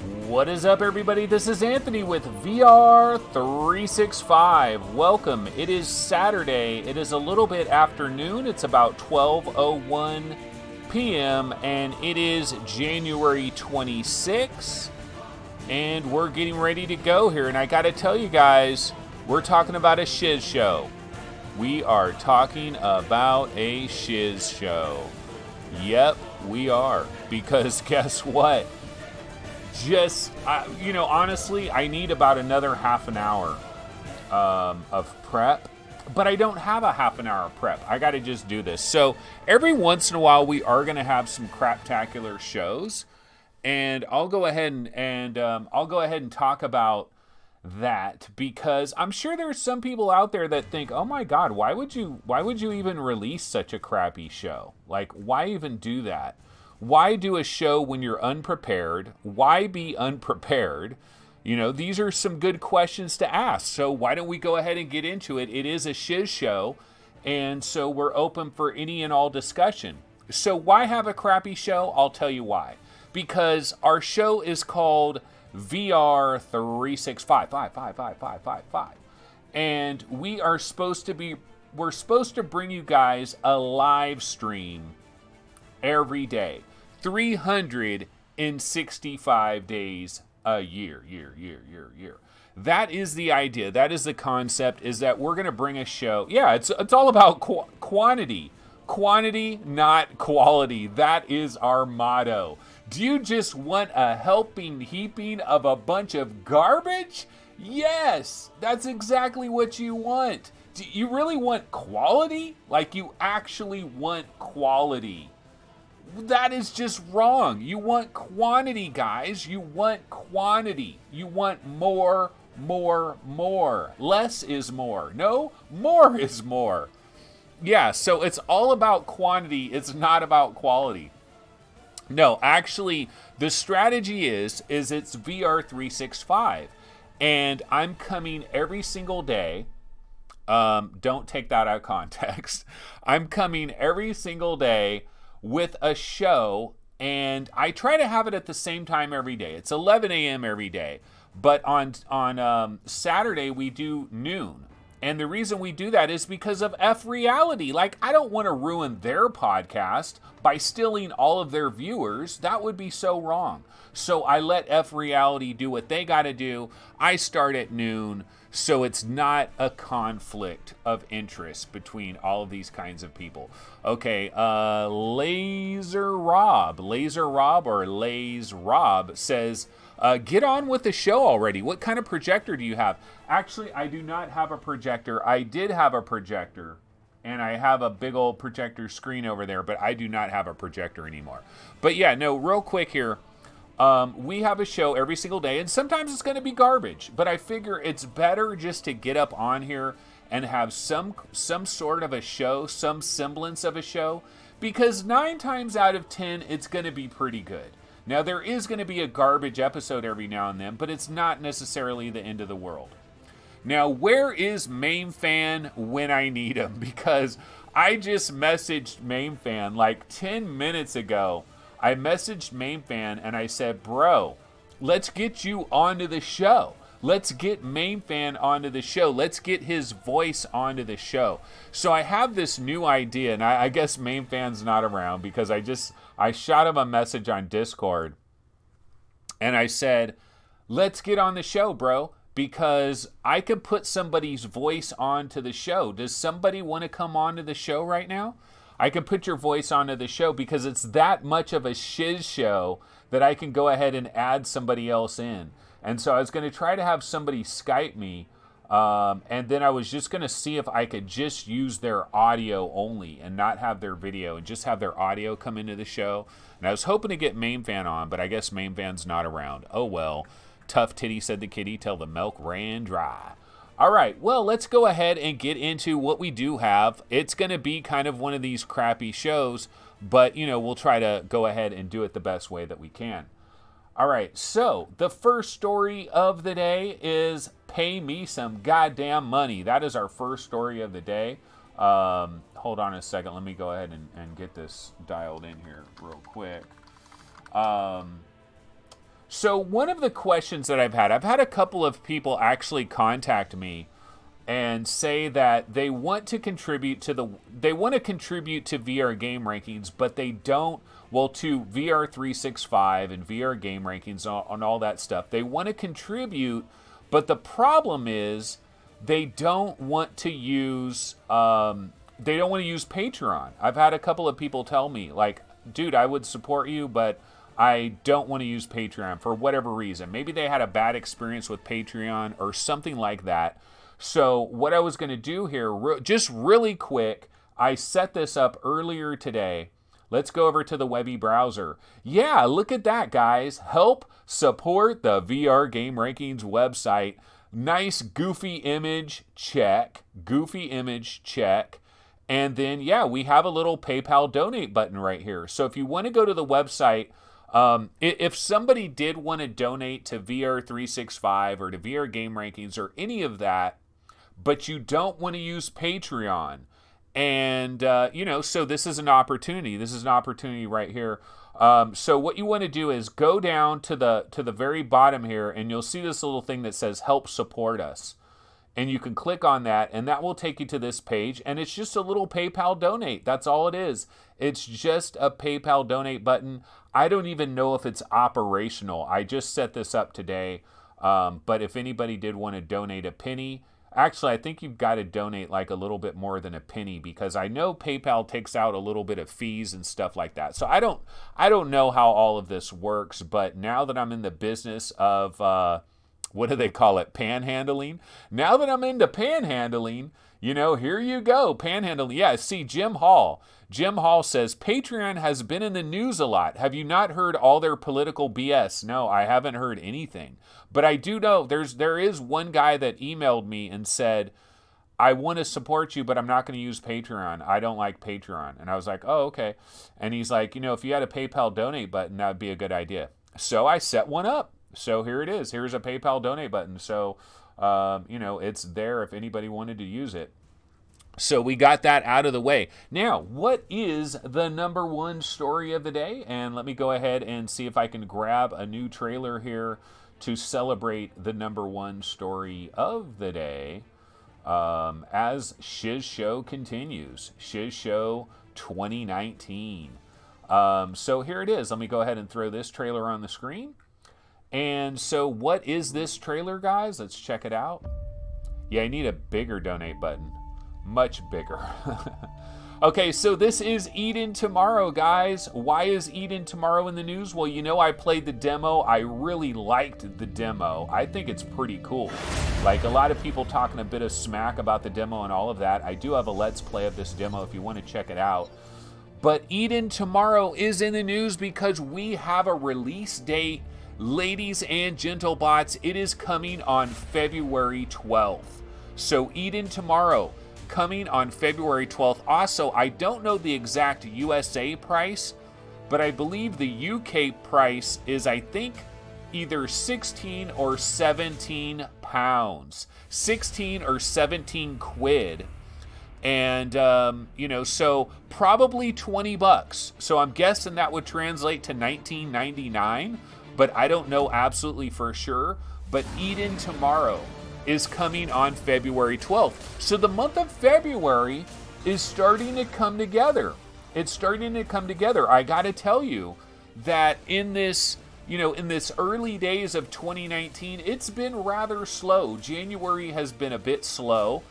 What is up, everybody? This is Anthony with VR365. Welcome. It is Saturday. It is a little bit afternoon. It's about 12:01 p.m. and it is January 26th. And we're getting ready to go here. And I got to tell you guys, we're talking about a shiz show. We are talking about a shiz show. Yep, we are. Because guess what? Honestly, I need about another half an hour of prep, but I don't have a half an hour of prep. I got to just do this. So every once in a while, we are going to have some craptacular shows, and I'll go ahead and talk about that, because I'm sure there's some people out there that think, oh my God, why would you even release such a crappy show? Like, why even do that? Why do a show when you're unprepared? Why be unprepared? You know, these are some good questions to ask. So why don't we go ahead and get into it? It is a shiz show, and so we're open for any and all discussion. So why have a crappy show? I'll tell you why. Because our show is called VR365. And we're supposed to bring you guys a live stream every day. 365 days a year. That is the idea. That is the concept, is that we're going to bring a show. Yeah, it's all about quantity. Quantity, not quality. That is our motto. Do you just want a helping heaping of a bunch of garbage? Yes, that's exactly what you want. Do you really want quality? Like, you actually want quality. That is just wrong. You want quantity, guys. You want quantity. You want more. Less is more. No, more is more. Yeah, so it's all about quantity. It's not about quality. No, actually, the strategy is it's VR365. And I'm coming every single day. Don't take that out of context. I'm coming every single day with a show, and I try to have it at the same time every day. It's 11 a.m. every day, but on Saturday we do noon. And the reason we do that is because of F Reality. Like, I don't want to ruin their podcast by stealing all of their viewers. That would be so wrong. So I let F Reality do what they got to do. I start at noon, so it's not a conflict of interest between all of these kinds of people. Okay, Laser Rob or Lays Rob says, get on with the show already. What kind of projector do you have? Actually, I do not have a projector. I did have a projector, and I have a big old projector screen over there, but I do not have a projector anymore. But yeah, no, real quick here. We have a show every single day, and sometimes it's going to be garbage, but I figure it's better just to get up on here and have some sort of a show, some semblance of a show, because 9 times out of 10, it's going to be pretty good. Now, there is going to be a garbage episode every now and then, but it's not necessarily the end of the world. Now, where is Mamefan when I need him? Because I just messaged Mamefan like 10 minutes ago. I messaged Mamefan and I said, bro, let's get you onto the show. Let's get Mamefan onto the show. Let's get his voice onto the show. So I have this new idea, and I guess Mamefan's not around, because I shot him a message on Discord, and I said, let's get on the show, bro, because I could put somebody's voice onto the show. Does somebody want to come onto the show right now? I can put your voice onto the show, because it's that much of a shiz show that I can go ahead and add somebody else in. And so I was going to try to have somebody Skype me, and then I was just going to see if I could just use their audio only and not have their video, and just have their audio come into the show. And I was hoping to get Mamefan on, but I guess Mamefan's not around. Oh well. Tough titty, said the kitty, till the milk ran dry. All right, well, let's go ahead and get into what we do have. It's going to be kind of one of these crappy shows, but, you know, we'll try to go ahead and do it the best way that we can. All right, so the first story of the day is pay me some goddamn money. That is our first story of the day. Hold on a second. Let me go ahead and get this dialed in here real quick. So one of the questions that I've had a couple of people actually contact me and say that they want to contribute to VR game rankings, but they don't, well, to VR 365 and VR game rankings on all that stuff. They want to contribute, but the problem is they don't want to use Patreon. I've had a couple of people tell me, like, dude, I would support you, but I don't want to use Patreon for whatever reason. Maybe they had a bad experience with Patreon or something like that. So what I was going to do here, just really quick, I set this up earlier today. Let's go over to the Webby browser. Yeah, look at that, guys. Help support the VR Game Rankings website. Nice goofy image, check. Goofy image, check. And then, yeah, we have a little PayPal donate button right here. So if you want to go to the website, if somebody did want to donate to VR 365 or to VR Game Rankings or any of that, but you don't want to use Patreon, and so this is an opportunity. This is an opportunity right here. So what you want to do is go down to the very bottom here, and you'll see this little thing that says "Help Support Us," and you can click on that, and that will take you to this page. And it's just a little PayPal donate. That's all it is. It's just a PayPal donate button. I don't even know if it's operational. I just set this up today. But if anybody did want to donate a penny. Actually, I think you've got to donate like a little bit more than a penny, because I know PayPal takes out a little bit of fees and stuff like that. So I don't know how all of this works, but now that I'm in the business of what do they call it? Panhandling. Now that I'm into panhandling, here you go. Panhandling. Yeah, see, Jim Hall. Jim Hall says, Patreon has been in the news a lot. Have you not heard all their political BS? No, I haven't heard anything. But I do know there is one guy that emailed me and said, I want to support you, but I'm not going to use Patreon. I don't like Patreon. And I was like, oh, okay. And he's like, if you had a PayPal donate button, that would be a good idea. So I set one up. So here it is. Here's a PayPal donate button. So, it's there if anybody wanted to use it. So we got that out of the way. Now, what is the number one story of the day? And let me go ahead and see if I can grab a new trailer here to celebrate the number one story of the day as Shiz Show continues. Shiz Show 2019. So here it is. Let me go ahead and throw this trailer on the screen. And so what is this trailer, guys? Let's check it out. Yeah, I need a bigger donate button. Much bigger. Okay, so this is Eden Tomorrow, guys. Why is Eden Tomorrow in the news? Well, I played the demo. I really liked the demo. I think it's pretty cool. Like, a lot of people talking a bit of smack about the demo and all of that. I do have a Let's Play of this demo if you want to check it out. But Eden Tomorrow is in the news because we have a release date. Ladies and gentlebots, it is coming on February 12th. So Eden Tomorrow, coming on February 12th. Also, I don't know the exact USA price, but I believe the UK price is, I think, either 16 or 17 pounds. 16 or 17 quid. And, so probably 20 bucks. So I'm guessing that would translate to $19.99, but I don't know absolutely for sure. But Eden Tomorrow is coming on February 12th. So the month of February is starting to come together. It's starting to come together. I got to tell you that in this, in this early days of 2019, it's been rather slow. January has been a bit slow,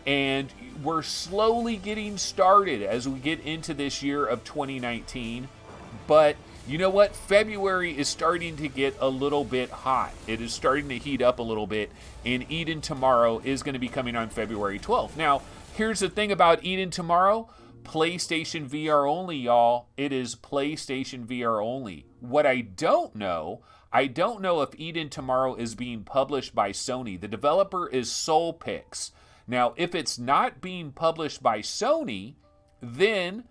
and we're slowly getting started as we get into this year of 2019. But you know what? February is starting to get a little bit hot. It is starting to heat up a little bit, and Eden Tomorrow is going to be coming on February 12th. Now, here's the thing about Eden Tomorrow. PlayStation VR only, y'all. It is PlayStation VR only. What I don't know if Eden Tomorrow is being published by Sony. The developer is SoulPix. Now, if it's not being published by Sony, then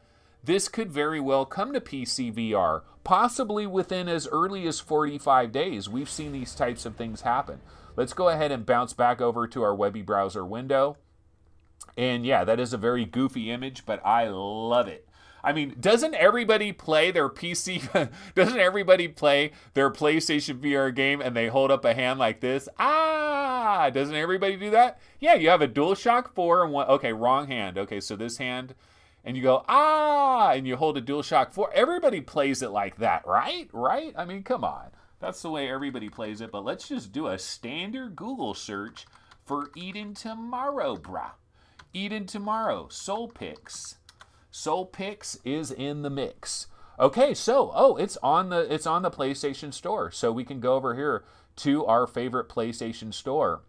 this could very well come to PC VR, possibly within as early as 45 days. We've seen these types of things happen. Let's go ahead and bounce back over to our Webby browser window. And yeah, that is a very goofy image, but I love it. I mean, doesn't everybody play their PC? Doesn't everybody play their PlayStation VR game and they hold up a hand like this? Ah, doesn't everybody do that? Yeah, you have a DualShock 4 and one. Okay, wrong hand. Okay, so this hand, and you go ah, and you hold a DualShock 4. Everybody plays it like that, right? Right? I mean, come on. That's the way everybody plays it. But let's just do a standard Google search for Eden Tomorrow, brah. Eden Tomorrow, Soulpix. Soulpix is in the mix. Okay, so it's on the PlayStation Store. So we can go over here to our favorite PlayStation Store.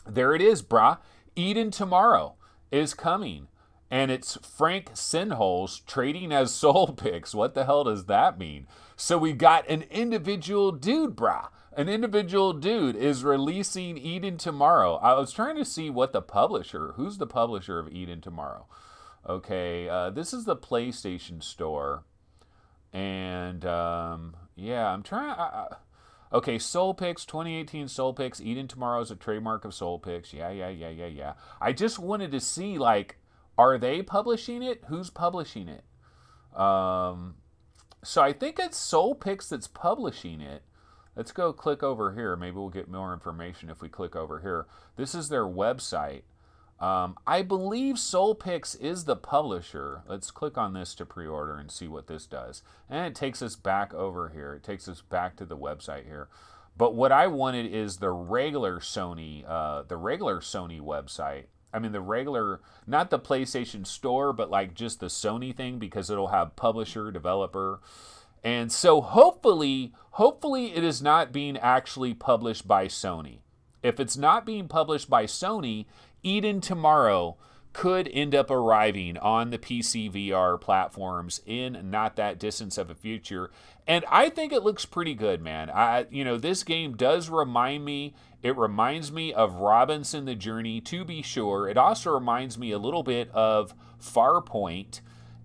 There it is, brah. Eden Tomorrow is coming. And it's Frank Sinholz trading as Soulpix. What the hell does that mean? So we got an individual dude, brah. An individual dude is releasing Eden Tomorrow. I was trying to see what the publisher, who's the publisher of Eden Tomorrow? Okay, this is the PlayStation Store. And, yeah, I'm trying... okay, Soulpix, 2018 Soulpix. Eden Tomorrow is a trademark of Soulpix. Yeah. I just wanted to see, like, are they publishing it? Who's publishing it? So I think it's Soulpix that's publishing it. Let's go click over here. Maybe we'll get more information if we click over here. This is their website. I believe Soulpix is the publisher. Let's click on this to pre-order and see what this does. And it takes us back over here. It takes us back to the website here. But what I wanted is the regular Sony website. I mean, the regular, not the PlayStation Store, but like just the Sony thing, because it'll have publisher, developer. And so hopefully it is not being actually published by Sony. If it's not being published by Sony, Eden Tomorrow could end up arriving on the PC VR platforms in not that distance of a future. And I think it looks pretty good, man. This game does remind me, it reminds me of Robinson the Journey, to be sure. It also reminds me a little bit of Farpoint.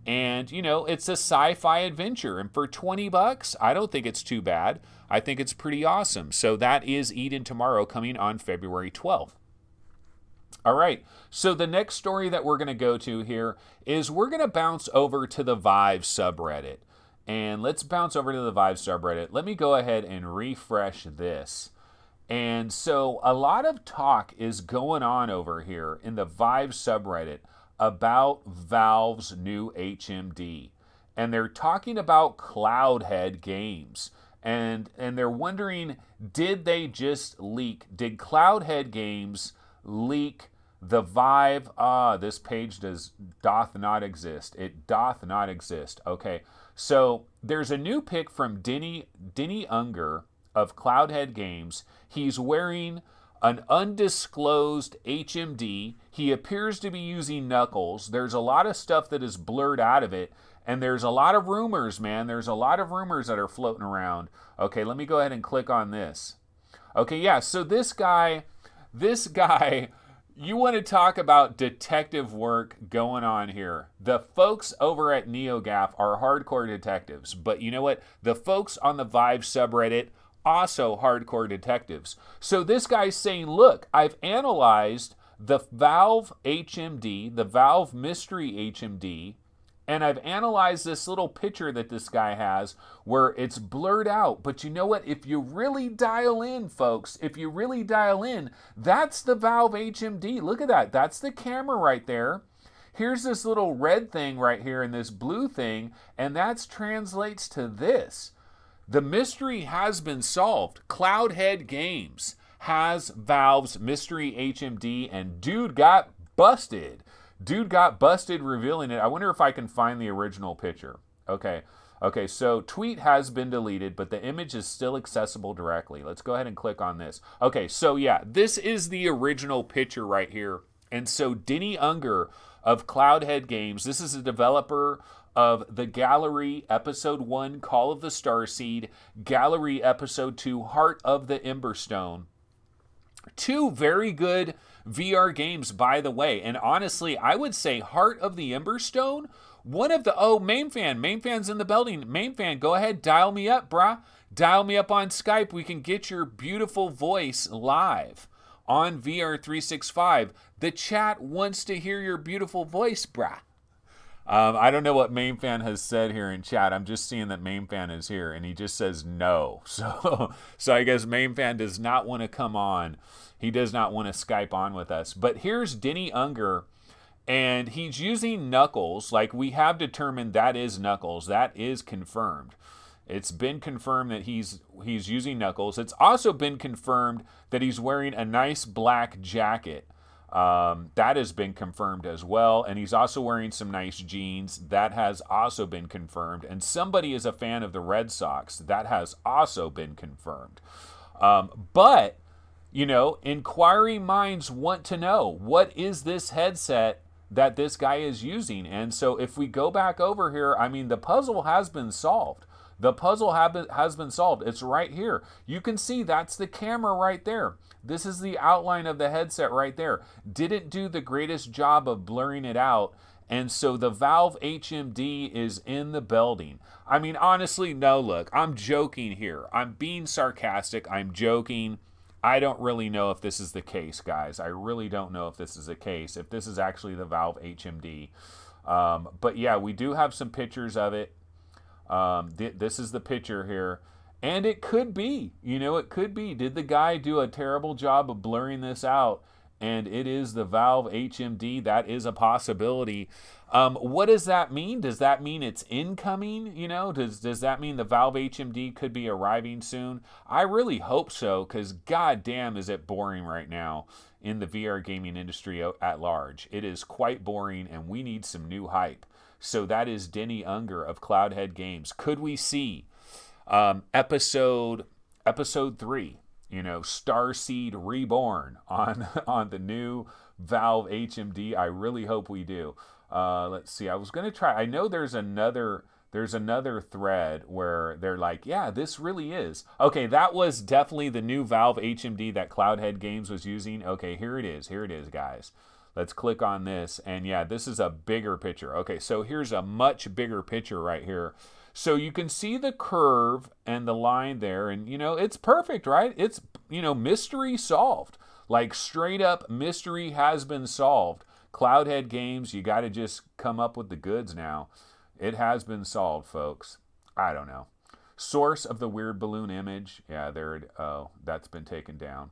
And, it's a sci-fi adventure. And for $20, I don't think it's too bad. I think it's pretty awesome. So that is Eden Tomorrow, coming on February 12th. All right, so the next story that we're going to go to here is we're going to bounce over to the Vive subreddit. And let's bounce over to the Vive subreddit. Let me go ahead and refresh this. And so a lot of talk is going on over here in the Vive subreddit about Valve's new HMD. And they're talking about Cloudhead games. And they're wondering, did they just leak? Did Cloudhead games leak the Vive? This page doth not exist. It doth not exist. Okay, so there's a new pic from Denny Unger of Cloudhead Games. He's wearing an undisclosed HMD. He appears to be using knuckles. There's a lot of stuff that is blurred out of it. And there's a lot of rumors, man. There's a lot of rumors that are floating around. Okay, let me go ahead and click on this. Okay, yeah, so this guy, you want to talk about detective work going on here. The folks over at NeoGAF are hardcore detectives. But you know what? The folks on the Vive subreddit, also hardcore detectives. So this guy's saying, look, I've analyzed the Valve HMD, the Valve Mystery HMD, and I've analyzed this little picture that this guy has where it's blurred out. But you know what? If you really dial in, folks, if you really dial in, that's the Valve HMD. Look at that. That's the camera right there. Here's this little red thing right here and this blue thing, and that translates to this. The mystery has been solved. Cloudhead Games has Valve's Mystery HMD, and dude got busted. Dude got busted revealing it. I wonder if I can find the original picture. Okay, so tweet has been deleted, but the image is still accessible directly. Let's go ahead and click on this. Okay, so yeah, this is the original picture right here. And so Denny Unger of Cloudhead Games, this is a developer of the Gallery Episode 1, Call of the Starseed, Gallery Episode 2, Heart of the Emberstone. Two very good VR games, by the way. And honestly, I would say Heart of the Emberstone, one of the... Oh, Mamefan. Mamefans in the building. Mamefan, go ahead. Dial me up, brah. Dial me up on Skype. We can get your beautiful voice live on VR365. The chat wants to hear your beautiful voice, brah. I don't know what Mamefan has said here in chat. I'm just seeing that Mamefan is here, and he just says no. So I guess Mamefan does not want to come on. He does not want to Skype on with us. But here's Denny Unger, and he's using Knuckles. Like, we have determined that is Knuckles. That is confirmed. It's been confirmed that he's using Knuckles. It's also been confirmed that he's wearing a nice black jacket. That has been confirmed as well. And he's also wearing some nice jeans. That has also been confirmed. And somebody is a fan of the Red Sox. That has also been confirmed. But, you know, inquiring minds want to know, what is this headset that this guy is using? And so if we go back over here, I mean, the puzzle has been solved. The puzzle has been solved. It's right here. You can see that's the camera right there. This is the outline of the headset right there. Didn't do the greatest job of blurring it out. And so the Valve HMD is in the building. I mean, honestly, no, look, I'm joking here. I'm being sarcastic. I'm joking. I don't really know if this is the case, guys. I really don't know if this is the case, if this is actually the Valve HMD. But yeah, we do have some pictures of it. This is the picture here, and it could be, you know, it could be. Did the guy do a terrible job of blurring this out? And it is the Valve HMD. That is a possibility. What does that mean? Does that mean it's incoming? You know, does that mean the Valve HMD could be arriving soon? I really hope so, because goddamn is it boring right now in the VR gaming industry at large. It is quite boring, and we need some new hype. So that is Denny Unger of Cloudhead Games. Could we see episode 3, you know, Starseed Reborn on the new Valve HMD? I really hope we do. Let's see. I was going to try. I know there's another thread where they're like, yeah, this really is. Okay, that was definitely the new Valve HMD that Cloudhead Games was using. Okay, here it is. Here it is, guys. Let's click on this, and yeah, this is a bigger picture. Okay, so here's a much bigger picture right here. So you can see the curve and the line there, and you know, it's perfect, right? It's, you know, mystery solved. Like, straight up mystery has been solved. Cloudhead Games, you got to just come up with the goods now. It has been solved, folks. I don't know. Source of the weird balloon image. Yeah, oh, that's been taken down.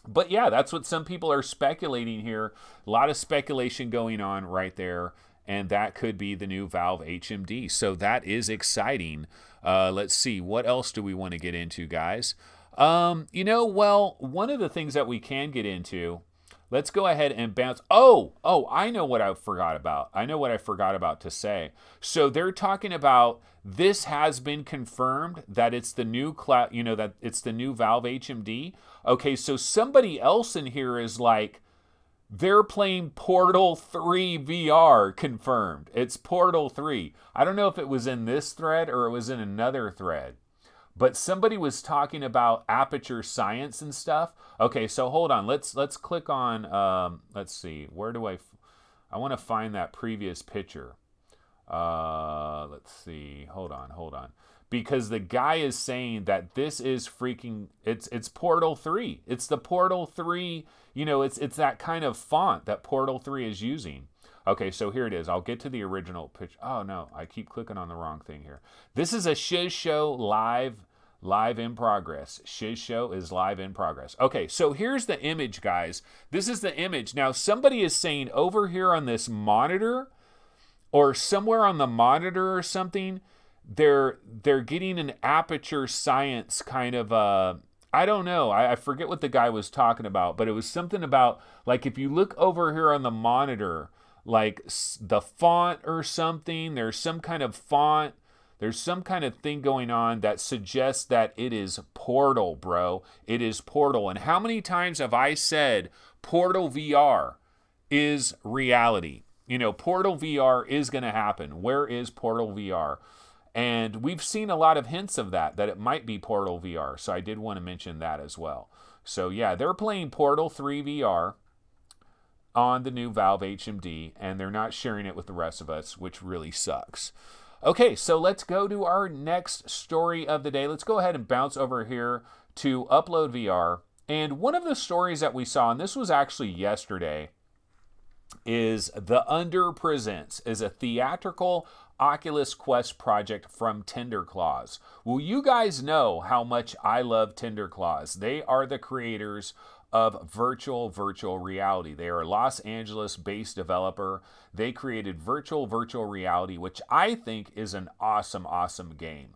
But yeah, that's what some people are speculating here. A lot of speculation going on right there. And that could be the new Valve HMD. So that is exciting. Let's see. What else do we want to get into, guys? You know, well, one of the things that we can get into, let's go ahead and bounce. Oh, I know what I forgot about. I know what I forgot about to say. So they're talking about, this has been confirmed that it's the new cloud, you know, that it's the new Valve HMD. Okay, so somebody else in here is like, they're playing Portal 3 VR, confirmed. It's Portal 3. I don't know if it was in this thread or it was in another thread, but somebody was talking about Aperture Science and stuff. Okay, so hold on. Let's click on, let's see. Where do I want to find that previous picture. Let's see. Hold on. Because the guy is saying that this is freaking, it's Portal 3. It's the Portal 3, you know, it's that kind of font that Portal 3 is using. Okay, so here it is. I'll get to the original picture. Oh no, I keep clicking on the wrong thing here. This is a Shiz Show live in progress. Shiz Show is live in progress. Okay, so here's the image, guys. This is the image. Now, somebody is saying over here on this monitor, or somewhere on the monitor or something, they're getting an Aperture Science kind of I don't know. I forget what the guy was talking about, but it was something about, like, if you look over here on the monitor, like the font or something, there's some kind of font, there's some kind of thing going on that suggests that it is Portal, bro. It is Portal. And how many times have I said Portal VR is reality? You know, Portal VR is going to happen. Where is Portal VR? And we've seen a lot of hints of that it might be Portal VR. So I did want to mention that as well. So yeah, they're playing Portal 3 VR on the new Valve HMD, and they're not sharing it with the rest of us, which really sucks. Okay, so let's go to our next story of the day. Let's go ahead and bounce over here to Upload VR. And one of the stories that we saw, and this was actually yesterday, is The Under Presents, is a theatrical Oculus Quest project from Tenderclaws. Well, you guys know how much I love Tenderclaws. They are the creators of virtual reality. They are a Los Angeles-based developer. They created virtual reality, which I think is an awesome game.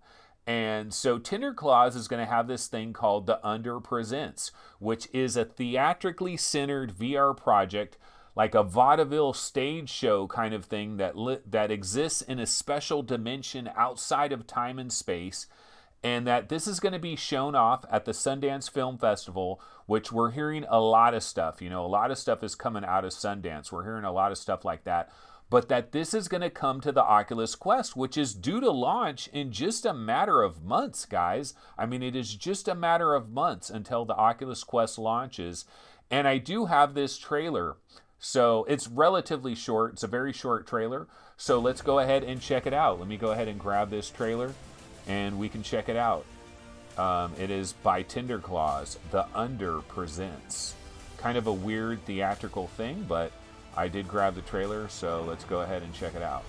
And so Tenderclaws is going to have this thing called The Under Presents, which is a theatrically centered VR project, like a vaudeville stage show kind of thing that exists in a special dimension outside of time and space, and that this is going to be shown off at the Sundance Film Festival, which we're hearing a lot of stuff. You know, a lot of stuff is coming out of Sundance. We're hearing a lot of stuff like that. But that this is going to come to the Oculus Quest, which is due to launch in just a matter of months, guys. I mean, it is just a matter of months until the Oculus Quest launches. And I do have this trailer. So it's relatively short. It's a very short trailer. So let's go ahead and check it out. Let me go ahead and grab this trailer and we can check it out. It is by Tenderclaws. The Under Presents. Kind of a weird theatrical thing, but I did grab the trailer, so let's go ahead and check it out.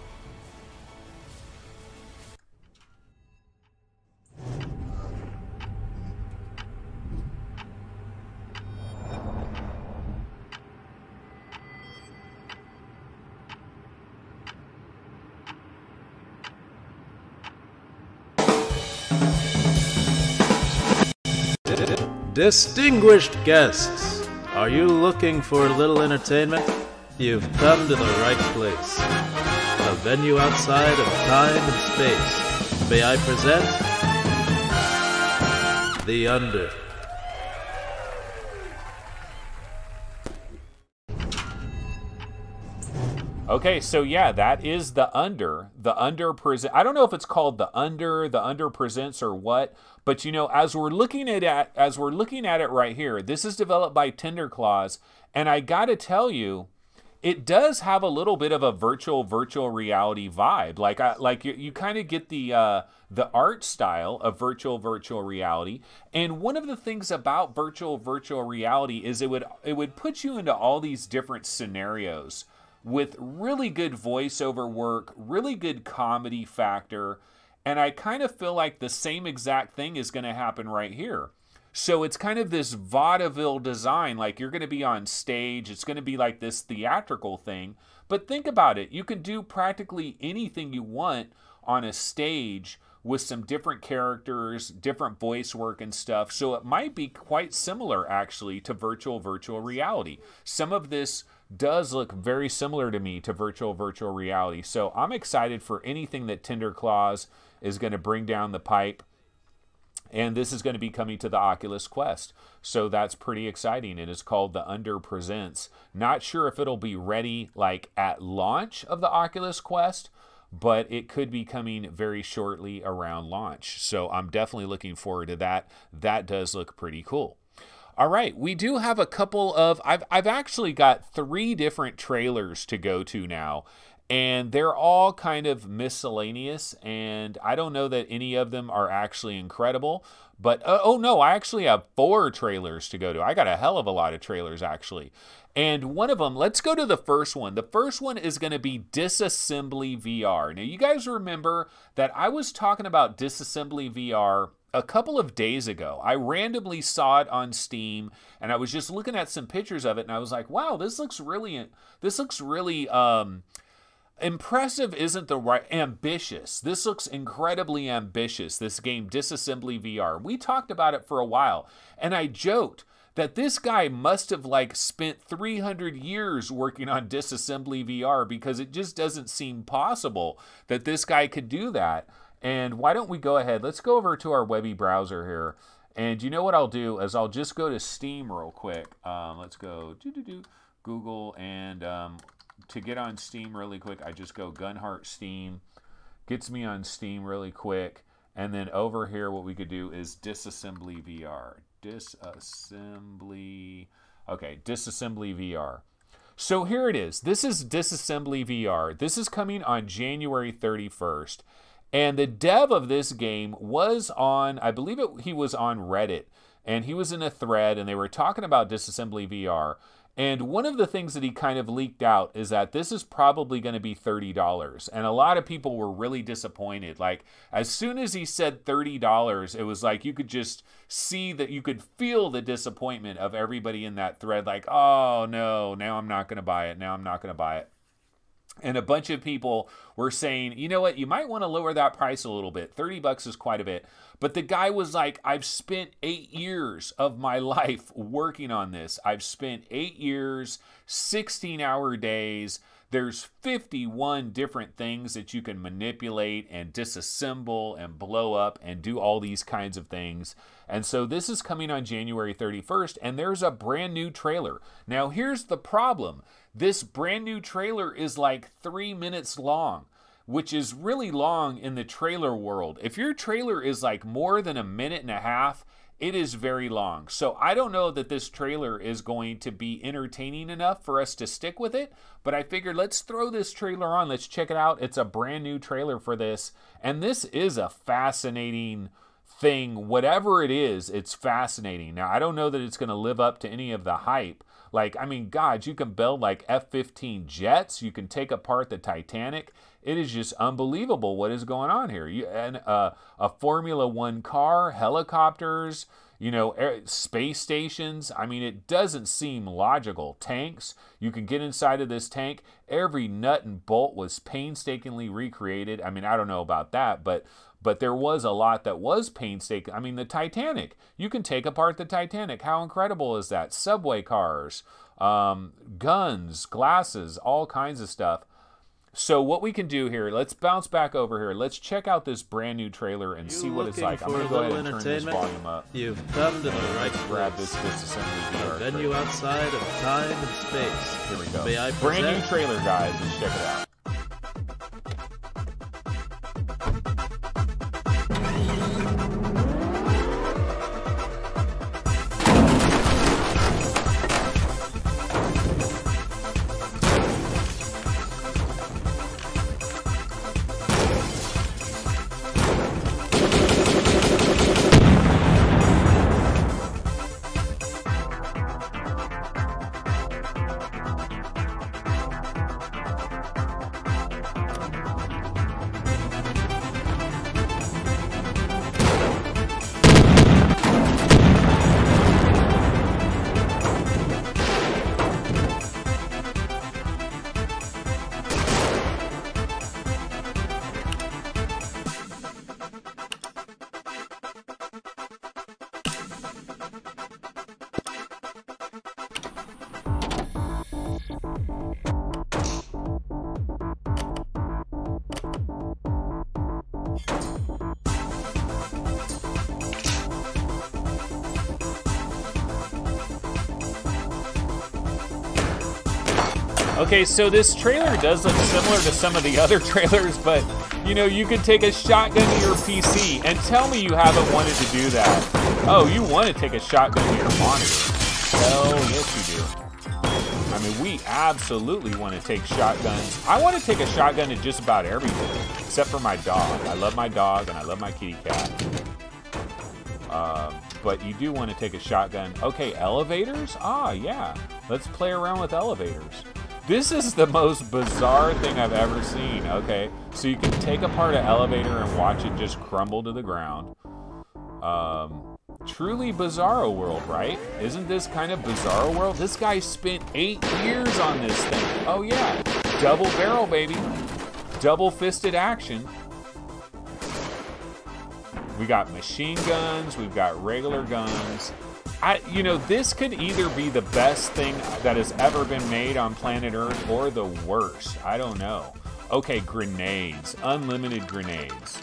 Distinguished guests, are you looking for a little entertainment? You've come to the right place. A venue outside of time and space. May I present The Under. Okay, so yeah, that is The Under. The Under Presents. I don't know if it's called The Under Presents, or what. But you know, as we're looking at it right here, this is developed by Tenderclaws, and I gotta tell you, it does have a little bit of a virtual reality vibe. Like you kind of get the art style of virtual reality. And one of the things about virtual reality is it would put you into all these different scenarios with really good voiceover work, really good comedy factor, and I kind of feel like the same exact thing is going to happen right here. So it's kind of this vaudeville design, like you're going to be on stage, it's going to be like this theatrical thing, but think about it, you can do practically anything you want on a stage with some different characters, different voice work and stuff, so it might be quite similar actually to virtual reality. Some of this does look very similar to me to virtual reality, so I'm excited for anything that Tenderclaws is going to bring down the pipe. And this is going to be coming to the Oculus Quest. So that's pretty exciting. It is called The Under Presents. Not sure if it'll be ready like at launch of the Oculus Quest, but it could be coming very shortly around launch. So I'm definitely looking forward to that. That does look pretty cool. All right, we do have a couple of, I've actually got 3 different trailers to go to now. And they're all kind of miscellaneous, and I don't know that any of them are actually incredible. But, oh no, I actually have 4 trailers to go to. I got a hell of a lot of trailers, actually. And one of them, let's go to the first one. The first one is going to be Disassembly VR. Now, you guys remember that I was talking about Disassembly VR a couple of days ago. I randomly saw it on Steam, and I was just looking at some pictures of it, and I was like, wow, this looks really impressive isn't the right, ambitious. This looks incredibly ambitious, this game, Disassembly VR. We talked about it for a while, and I joked that this guy must have like spent 300 years working on Disassembly VR, because it just doesn't seem possible that this guy could do that. And why don't we go ahead, let's go over to our webby browser here. And you know what I'll do is I'll just go to Steam real quick. Let's go Google, and to get on Steam really quick, I just go Gunheart Steam. Gets me on Steam really quick. And then over here, what we could do is Disassembly VR. Disassembly VR. So here it is. This is Disassembly VR. This is coming on January 31st. And the dev of this game was on, I believe he was on Reddit. And he was in a thread, and they were talking about Disassembly VR. And one of the things that he kind of leaked out is that this is probably going to be $30. And a lot of people were really disappointed. Like, as soon as he said $30, it was like you could just see that, you could feel the disappointment of everybody in that thread. Like, oh no, now I'm not going to buy it. Now I'm not going to buy it. And a bunch of people were saying, you know what, you might want to lower that price a little bit. $30 is quite a bit. But the guy was like, I've spent 8 years of my life working on this. I've spent 8 years, 16-hour days. There's 51 different things that you can manipulate and disassemble and blow up and do all these kinds of things. And so this is coming on January 31st, and there's a brand new trailer. Now, here's the problem. This brand new trailer is like 3 minutes long, which is really long in the trailer world. If your trailer is like more than a minute and a half, it is very long. So I don't know that this trailer is going to be entertaining enough for us to stick with it, but I figured let's throw this trailer on. Let's check it out. It's a brand new trailer for this, and this is a fascinating thing. Whatever it is, it's fascinating. Now, I don't know that it's going to live up to any of the hype. Like, I mean, God, you can build like F-15 jets. You can take apart the Titanic. It is just unbelievable what is going on here. A Formula One car, helicopters, you know, space stations. I mean, it doesn't seem logical. Tanks, you can get inside of this tank. Every nut and bolt was painstakingly recreated. I mean, I don't know about that, but there was a lot that was painstaking. I mean, the Titanic, you can take apart the Titanic. How incredible is that? Subway cars, guns, glasses, all kinds of stuff. So what we can do here, let's bounce back over here. Let's check out this brand new trailer and see what it's like. I'm going to go ahead and turn this volume up. You've come to the right grab this Disassembly VR. A venue outside of time and space. Here we go. May I brand new trailer, guys. Let's check it out. Okay, so this trailer does look similar to some of the other trailers, but, you know, you could take a shotgun to your PC, and tell me you haven't wanted to do that. Oh, you want to take a shotgun to your monitor. Hell yes you do. I mean, we absolutely want to take shotguns. I want to take a shotgun to just about everything, except for my dog. I love my dog, and I love my kitty cat. But you do want to take a shotgun. Okay, elevators? Ah, yeah. Let's play around with elevators. This is the most bizarre thing I've ever seen. Okay, so you can take apart an elevator and watch it just crumble to the ground. Truly bizarro world, right? Isn't this kind of bizarro world? This guy spent 8 years on this thing. Oh yeah, double barrel, baby. Double fisted action. We got machine guns, we've got regular guns. You know, this could either be the best thing that has ever been made on planet Earth or the worst. I don't know. Okay, grenades. Unlimited grenades.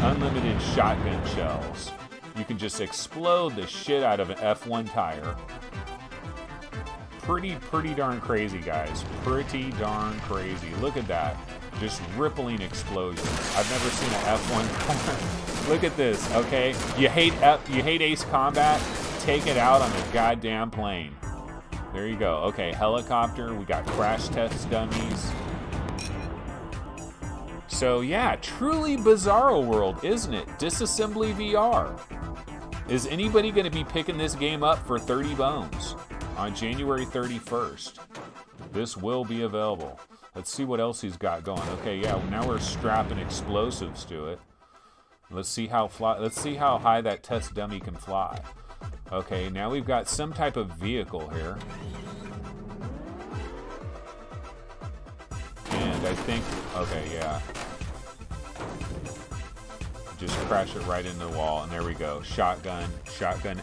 Unlimited shotgun shells. You can just explode the shit out of an F1 tire. Pretty darn crazy, guys. Pretty darn crazy. Look at that. Just rippling explosions. I've never seen an F1 car. Look at this, okay? You hate Ace Combat? Take it out on the goddamn plane. There you go. Okay, helicopter. We got crash test dummies. So yeah, truly bizarro world, isn't it? Disassembly VR. Is anybody going to be picking this game up for 30 bones? on January 31st. This will be available. Let's see what else he's got going. Okay, yeah, now we're strapping explosives to it. Let's see how high that test dummy can fly. Okay, now we've got some type of vehicle here. And I think, okay, yeah. Just crash it right into the wall, and there we go. Shotgun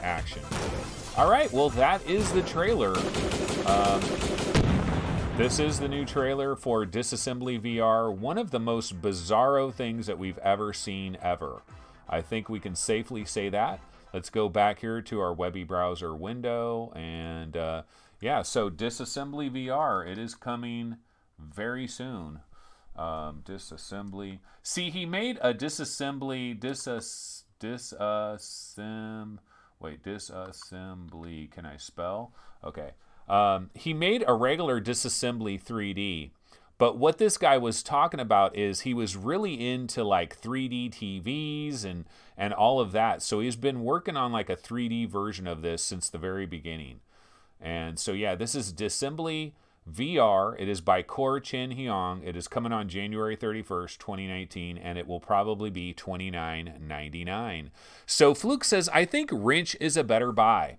action. All right, well, that is the trailer. This is the new trailer for Disassembly VR, one of the most bizarro things that we've ever seen ever. I think we can safely say that. Let's go back here to our webby browser window, and yeah, so Disassembly VR, it is coming very soon. Disassembly. See, he made a disassembly, disassembly, can I spell? Okay. He made a regular disassembly 3D, but what this guy was talking about is he was really into like 3D TVs and all of that. So he's been working on like a 3D version of this since the very beginning. And so yeah, this is Disassembly VR. It is by Core Chin Hyung. It is coming on January 31st, 2019, and it will probably be $29.99. So Fluke says, I think Wrench is a better buy.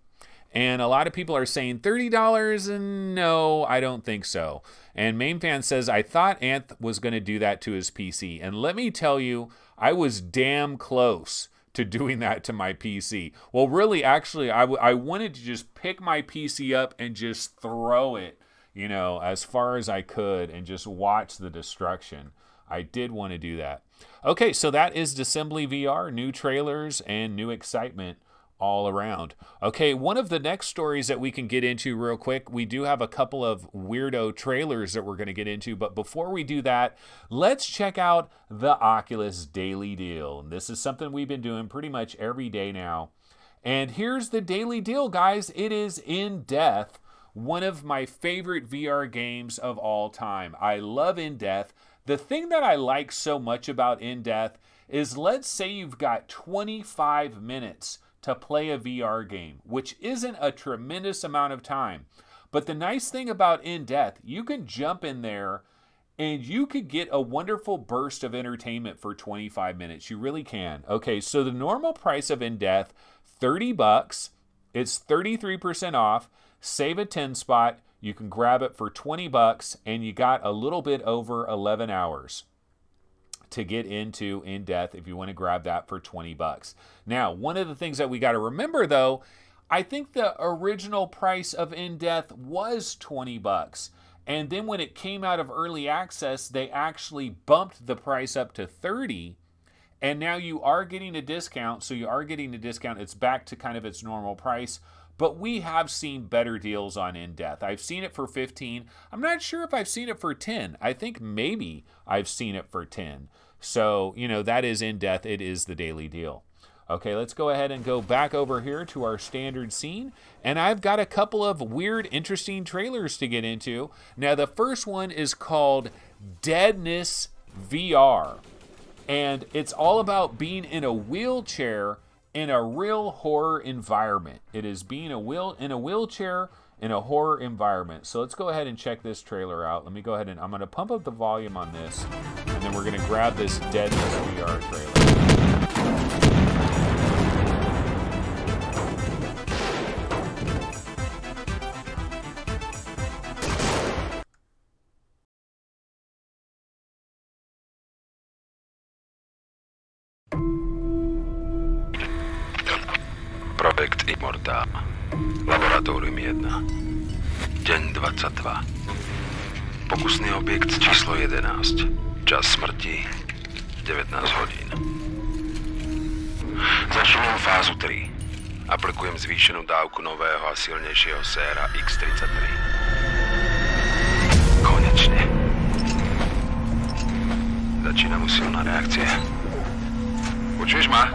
And a lot of people are saying $30, and no, I don't think so. And Mamefan says, I thought Anth was going to do that to his PC. And let me tell you, I was damn close to doing that to my PC. Well, really, actually, I wanted to just pick my PC up and just throw it, you know, as far as I could and just watch the destruction. I did want to do that. Okay, so that is Disassembly VR, new trailers and new excitement all around. Okay, one of the next stories that we can get into real quick, we do have a couple of weirdo trailers that we're going to get into, but before we do that, let's check out the Oculus Daily Deal. And this is something we've been doing pretty much every day now. And here's the Daily Deal, guys. It is In Death, one of my favorite VR games of all time. I love In Death. The thing that I like so much about In Death is, let's say you've got 25 minutes to play a VR game, which isn't a tremendous amount of time. But the nice thing about In Death, you can jump in there and you could get a wonderful burst of entertainment for 25 minutes. You really can. Okay, so the normal price of In Death, $30. It's 33% off. Save a 10 spot. You can grab it for $20, and you got a little bit over 11 hours to get into In Death if you want to grab that for $20. Now, one of the things that we got to remember, though, I think the original price of In Death was $20. And then when it came out of early access, they actually bumped the price up to $30. And now you are getting a discount. So you are getting a discount. It's back to kind of its normal price. But we have seen better deals on In Death. I've seen it for $15. I'm not sure if I've seen it for $10. I think maybe I've seen it for $10. So, you know, that is In Death. It is the daily deal. Okay, let's go ahead and go back over here to our standard scene. And I've got a couple of weird, interesting trailers to get into. Now, the first one is called Deadness VR. And it's all about being in a wheelchair in a real horror environment. It is being in a wheelchair in a horror environment. So let's go ahead and check this trailer out. Let me go ahead and I'm going to pump up the volume on this, and then we're going to grab this Deadness VR trailer. Projekt Immortal. Laboratórium 1. Deň 22. Pokusný objekt číslo 11. Čas smrti 19 hodín. Začínám fázu 3. Aplikujem zvýšenú dávku nového a silnejšieho séra X33. Konečne. Začína mu silná reakcia. Počuješ ma?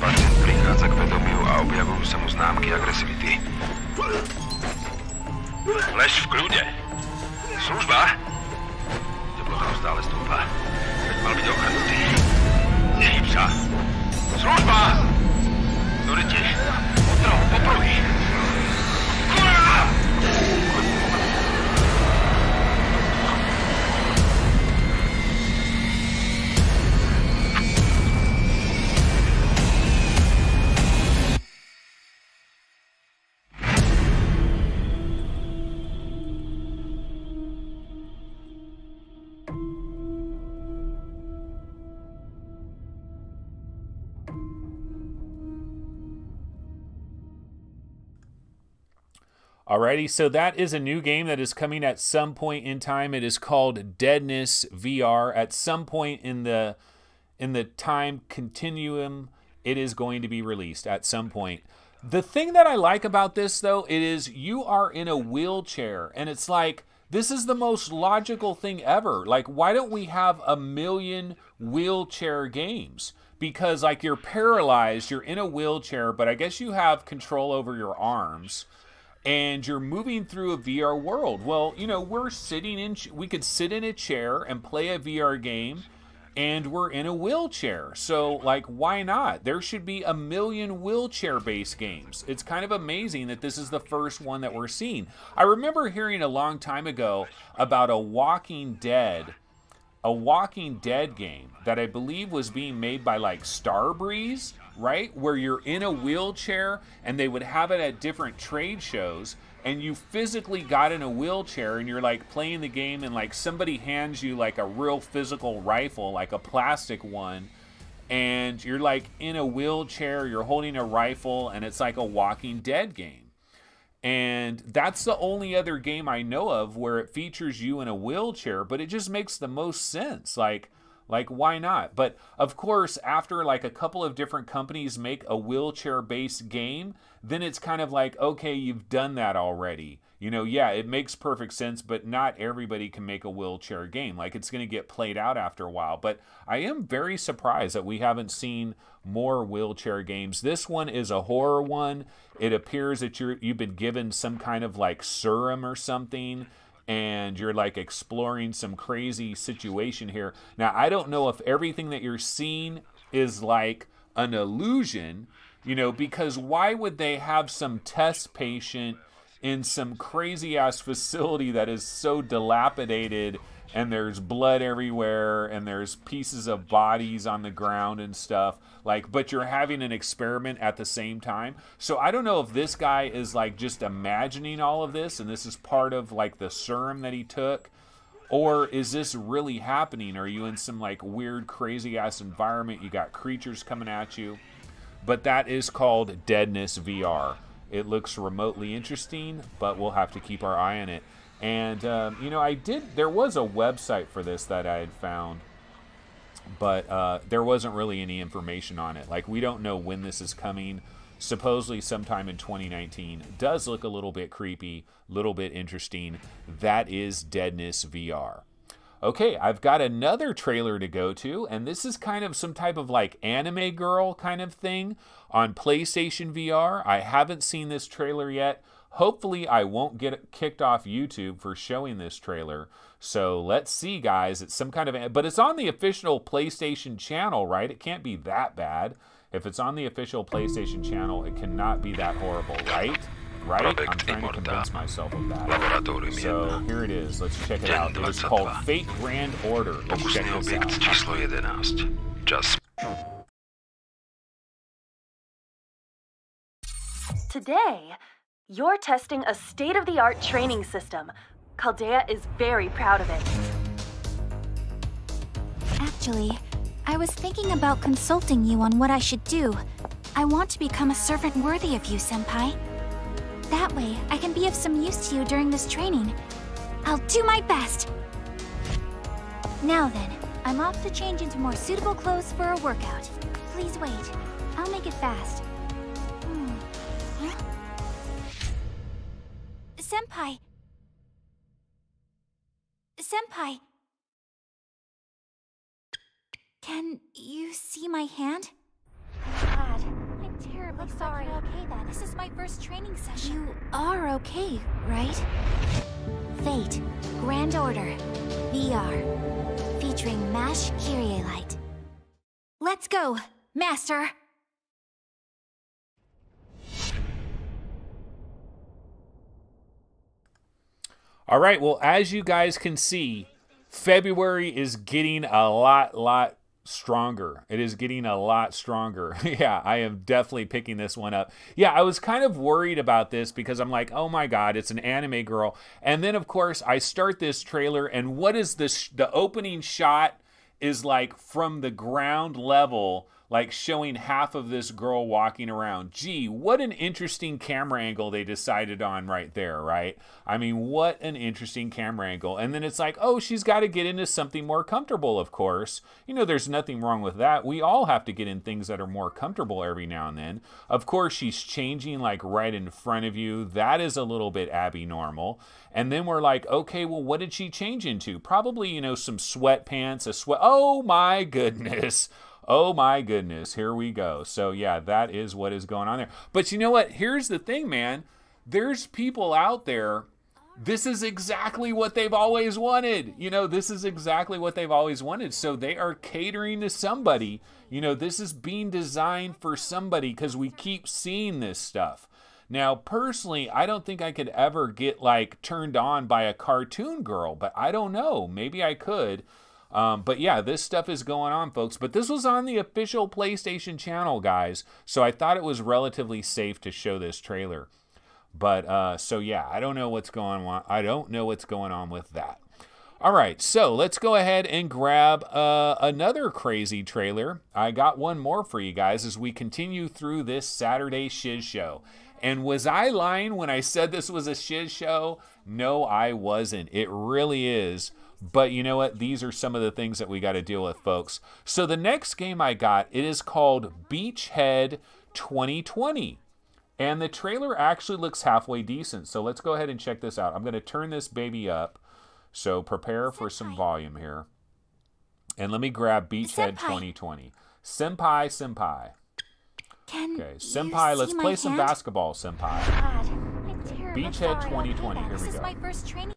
Pacient prichádza k vedomiu a objavujú sa mu známky agresivity. Lež v kľude. Služba? Teplocha stále stúpa. Veď mal byť ochrnutý. Nehyb sa. Služba! Dorite. Popruhy. Alrighty, so that is a new game that is coming at some point in time. It is called Deadness VR. At some point in the time continuum, it is going to be released at some point. The thing that I like about this, though, it is you are in a wheelchair, and it's like, this is the most logical thing ever. Like, why don't we have a million wheelchair games? Because, like, you're paralyzed, you're in a wheelchair, but I guess you have control over your arms, and you're moving through a VR world. Well, you know, we could sit in a chair and play a VR game, and we're in a wheelchair. So, like, why not? There should be a million wheelchair-based games. It's kind of amazing that this is the first one that we're seeing. I remember hearing a long time ago about a Walking Dead game that I believe was being made by, like, Starbreeze, right? Where you're in a wheelchair, and they would have it at different trade shows, and you physically got in a wheelchair, and you're like playing the game, and like somebody hands you like a real physical rifle, like a plastic one, and you're like in a wheelchair, you're holding a rifle, and it's like a Walking Dead game. And that's the only other game I know of where it features you in a wheelchair, but it just makes the most sense. Like why not? But of course, after like a couple of different companies make a wheelchair-based game, then it's kind of like, okay, you've done that already. You know, yeah, it makes perfect sense, but not everybody can make a wheelchair game. Like, it's going to get played out after a while. But I am very surprised that we haven't seen more wheelchair games. This one is a horror one. It appears that you've been given some kind of like serum or something, and you're like exploring some crazy situation here. Now, I don't know if everything that you're seeing is like an illusion, you know, because why would they have some test patient in some crazy ass facility that is so dilapidated, and there's blood everywhere, and there's pieces of bodies on the ground and stuff, like, but you're having an experiment at the same time. So I don't know if this guy is like just imagining all of this, and this is part of like the serum that he took, or is this really happening? Are you in some like weird crazy ass environment? You got creatures coming at you. But that is called Deadness VR. It looks remotely interesting, but we'll have to keep our eye on it. And, you know, there was a website for this that I had found, but there wasn't really any information on it. Like, we don't know when this is coming. Supposedly sometime in 2019. It does look a little bit creepy, a little bit interesting. That is Deadness VR. Okay, I've got another trailer to go to, and this is kind of some type of like anime girl kind of thing on PlayStation VR. I haven't seen this trailer yet. Hopefully I won't get kicked off YouTube for showing this trailer. So let's see, guys. It's some kind of, but it's on the official PlayStation channel, right? It can't be that bad. If it's on the official PlayStation channel, it cannot be that horrible, right? Right? I'm trying to convince myself of that. So here it is. Let's check it out. It is called Fate Grand Order. Let's check this out. Today, you're testing a state-of-the-art training system. Chaldea is very proud of it. Actually, I was thinking about consulting you on what I should do. I want to become a servant worthy of you, Senpai. That way, I can be of some use to you during this training. I'll do my best! Now then, I'm off to change into more suitable clothes for a workout. Please wait. I'll make it fast. Huh? Senpai! Senpai! Can you see my hand? I'm glad. I'm terribly sorry. You're okay then. This is my first training session. You are okay, right? Fate, Grand Order, VR, featuring MASH Kyrielight. Let's go, Master! All right, well, as you guys can see, February is getting a lot stronger. It is getting a lot stronger. Yeah, I am definitely picking this one up. Yeah, I was kind of worried about this because I'm like, oh my god, it's an anime girl. And then, of course, I start this trailer, and what is this? The opening shot is like from the ground level, like showing half of this girl walking around. Gee, what an interesting camera angle they decided on right there, right? I mean, what an interesting camera angle. And then it's like, oh, she's got to get into something more comfortable, of course. You know, there's nothing wrong with that. We all have to get in things that are more comfortable every now and then. Of course, she's changing like right in front of you. That is a little bit abnormal. And then we're like, okay, well, what did she change into? Probably, you know, some sweatpants, a sweat. Oh my goodness. Oh my goodness, here we go. So yeah, that is what is going on there. But you know what? Here's the thing, man. There's people out there, this is exactly what they've always wanted. You know, this is exactly what they've always wanted. So they are catering to somebody. You know, this is being designed for somebody because we keep seeing this stuff. Now, personally, I don't think I could ever get like turned on by a cartoon girl, but I don't know. Maybe I could. But yeah, this stuff is going on, folks. But this was on the official PlayStation channel, guys. So I thought it was relatively safe to show this trailer. But so yeah, I don't know what's going on. I don't know what's going on with that. All right, so let's go ahead and grab another crazy trailer. I got one more for you guys as we continue through this Saturday Shiz Show. And was I lying when I said this was a Shiz Show? No, I wasn't. It really is. But you know what? These are some of the things that we got to deal with, folks. So the next game I got, it is called BeachHead2020. And the trailer actually looks halfway decent. So let's go ahead and check this out. I'm going to turn this baby up. So prepare for some volume here. And let me grab BeachHead2020. Senpai. Okay, Senpai, let's play some basketball, Senpai. BeachHead2020, here we go. This is my first training.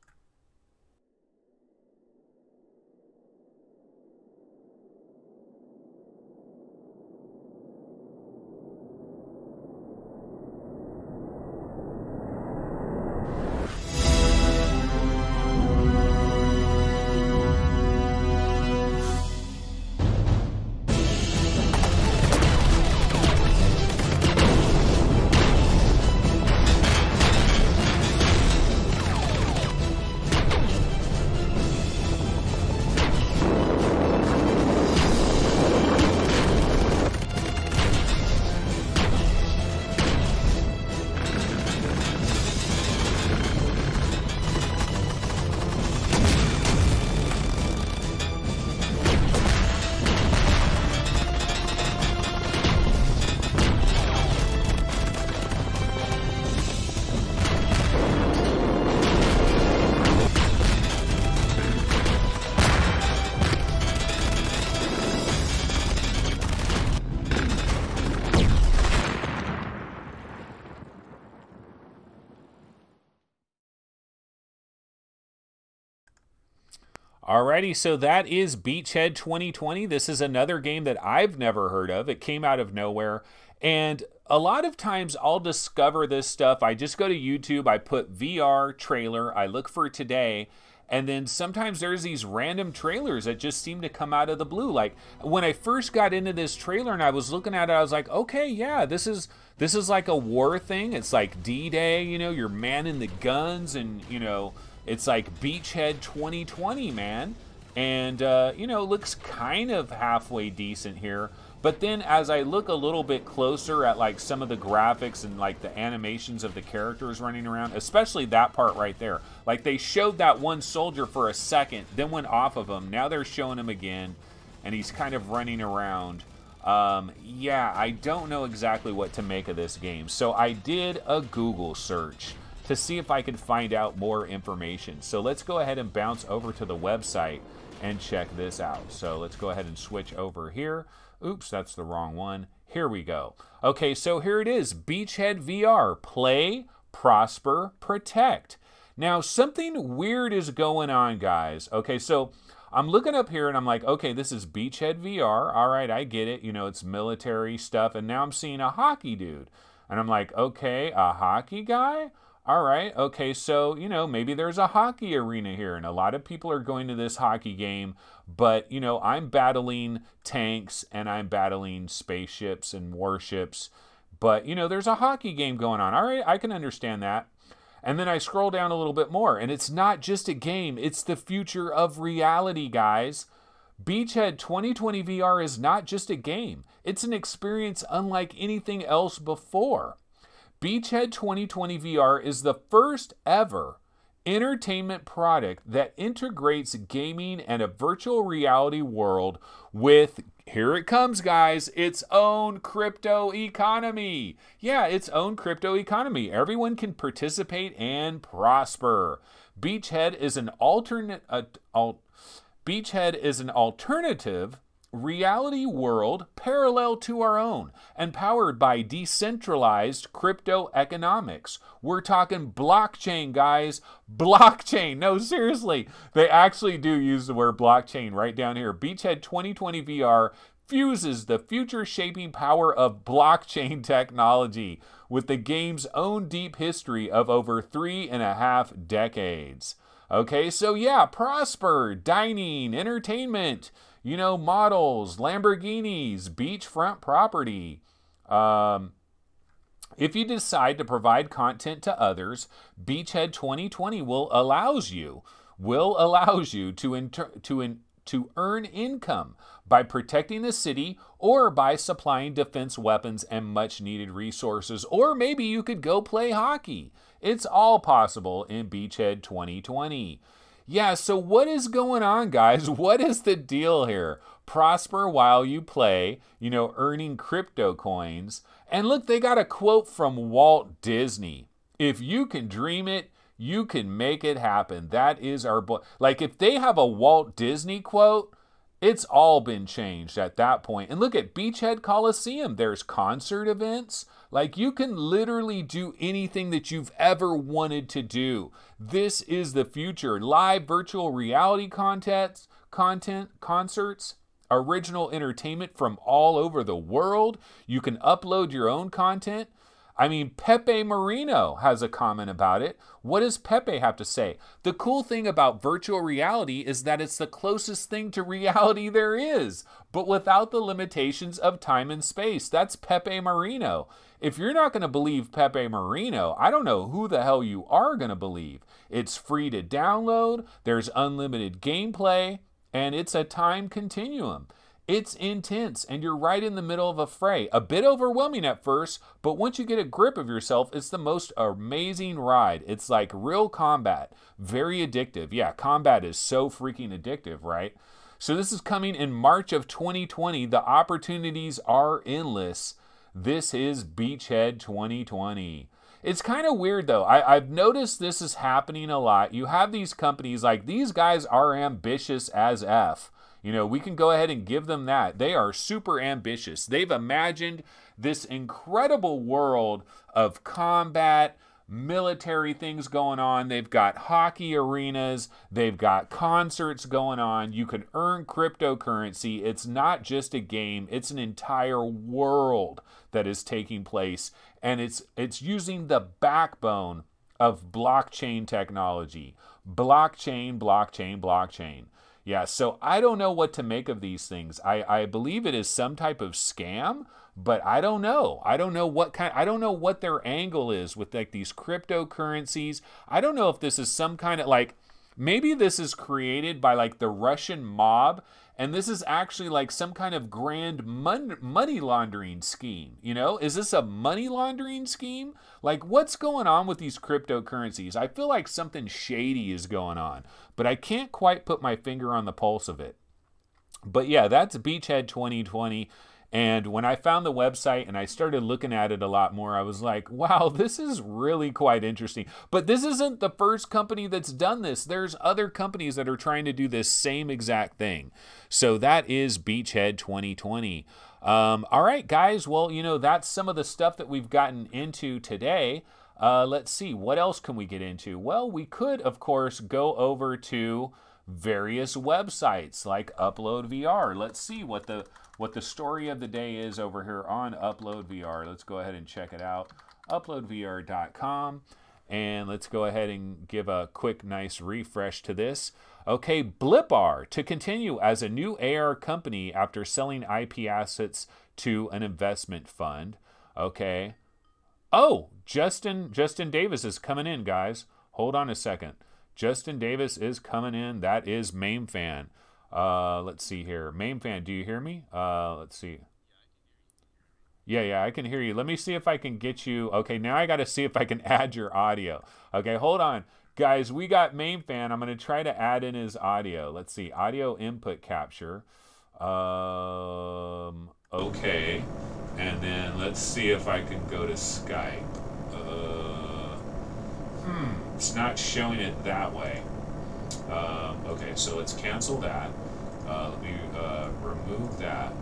Alrighty, so that is BeachHead2020. This is another game that I've never heard of. It came out of nowhere. And a lot of times I'll discover this stuff. I just go to YouTube, I put VR trailer, I look for today, and then sometimes there's these random trailers that just seem to come out of the blue. Like when I first got into this trailer and I was looking at it, I was like, okay, yeah, this is like a war thing. It's like D-Day, you know, you're manning the guns and, you know, it's like BeachHead2020, man. And, you know, looks kind of halfway decent here. But then as I look a little bit closer at like some of the graphics and like the animations of the characters running around, especially that part right there. Like they showed that one soldier for a second, then went off of him. Now they're showing him again, and he's kind of running around. Yeah, I don't know exactly what to make of this game. So I did a Google search to see if I could find out more information. So let's go ahead and bounce over to the website and check this out. So let's go ahead and switch over here. Oops, that's the wrong one. Here we go. Okay, so here it is. BeachHead VR. Play, prosper, protect. Now, something weird is going on, guys. Okay, so I'm looking up here and I'm like, okay, this is BeachHead VR. All right, I get it. You know, it's military stuff. And now I'm seeing a hockey dude. And I'm like, okay, a hockey guy? All right, okay, so, you know, maybe there's a hockey arena here, and a lot of people are going to this hockey game, but, you know, I'm battling tanks, and I'm battling spaceships and warships, but, you know, there's a hockey game going on. All right, I can understand that. And then I scroll down a little bit more, and it's not just a game, it's the future of reality, guys. BeachHead 2020 VR is not just a game. It's an experience unlike anything else before. BeachHead 2020 VR is the first ever entertainment product that integrates gaming and a virtual reality world with, here it comes guys, its own crypto economy. Yeah, its own crypto economy. Everyone can participate and prosper. BeachHead is an alternative reality world parallel to our own and powered by decentralized crypto economics. We're talking blockchain, guys. Blockchain. No, seriously. They actually do use the word blockchain right down here. BeachHead 2020 VR fuses the future-shaping power of blockchain technology with the game's own deep history of over 3.5 decades. Okay, so yeah, prosper, dining, entertainment, you know, models, Lamborghinis, beachfront property. If you decide to provide content to others, BeachHead 2020 allows you to earn income by protecting the city or by supplying defense weapons and much needed resources. Or maybe you could go play hockey. It's all possible in BeachHead 2020. Yeah, so what is going on, guys? What is the deal here? Prosper while you play, you know, earning crypto coins. And look, they got a quote from Walt Disney. If you can dream it, you can make it happen. That is our boy. Like, if they have a Walt Disney quote, it's all been changed at that point. And look at Beachhead Coliseum. There's concert events. Like, you can literally do anything that you've ever wanted to do. This is the future. Live virtual reality concerts, original entertainment from all over the world. You can upload your own content. I mean, Pepe Marino has a comment about it. What does Pepe have to say? The cool thing about virtual reality is that it's the closest thing to reality there is, but without the limitations of time and space. That's Pepe Marino. If you're not going to believe Pepe Marino, I don't know who the hell you are going to believe. It's free to download, there's unlimited gameplay, and it's a time continuum. It's intense, and you're right in the middle of a fray. A bit overwhelming at first, but once you get a grip of yourself, it's the most amazing ride. It's like real combat. Very addictive. Yeah, combat is so freaking addictive, right? So this is coming in March of 2020. The opportunities are endless. This is BeachHead 2020. It's kind of weird, though. I've noticed this is happening a lot. You have these companies, like, these guys are ambitious as F. You know, we can go ahead and give them that. They are super ambitious. They've imagined this incredible world of combat, military things going on. They've got hockey arenas. They've got concerts going on. You can earn cryptocurrency. It's not just a game. It's an entire world that is taking place. And it's using the backbone of blockchain technology. Blockchain, blockchain, blockchain. Yeah, so I don't know what to make of these things. I believe it is some type of scam, but I don't know. I don't know what their angle is with like these cryptocurrencies. I don't know if this is some kind of like, maybe this is created by like the Russian mob, and this is actually like some kind of grand money laundering scheme. You know, is this a money laundering scheme? Like, what's going on with these cryptocurrencies? I feel like something shady is going on, but I can't quite put my finger on the pulse of it. But yeah, that's BeachHead 2020. And when I found the website and I started looking at it a lot more, I was like, wow, this is really quite interesting. But this isn't the first company that's done this. There's other companies that are trying to do this same exact thing. So that is BeachHead 2020. All right, guys. Well, you know, that's some of the stuff that we've gotten into today. Let's see. What else can we get into? Well, we could, of course, go over to various websites like Upload VR. Let's see what the story of the day is over here on Upload VR. Let's go ahead and check it out. Uploadvr.com. And let's go ahead and give a quick, nice refresh to this. Okay, Blipar to continue as a new AR company after selling IP assets to an investment fund. Okay. Oh, Justin Davis is coming in, guys. Hold on a second. Justin Davis is coming in. That is Mamefan. Let's see here. Mamefan, do you hear me? Let's see. Yeah, I can hear you. Let me see if I can get you. Okay, now I got to see if I can add your audio. Okay, hold on. Guys, we got Mamefan. I'm going to try to add in his audio. Let's see. Audio input capture. Okay. And then let's see if I can go to Skype. It's not showing it that way. Okay, so let's cancel that. Let me remove that.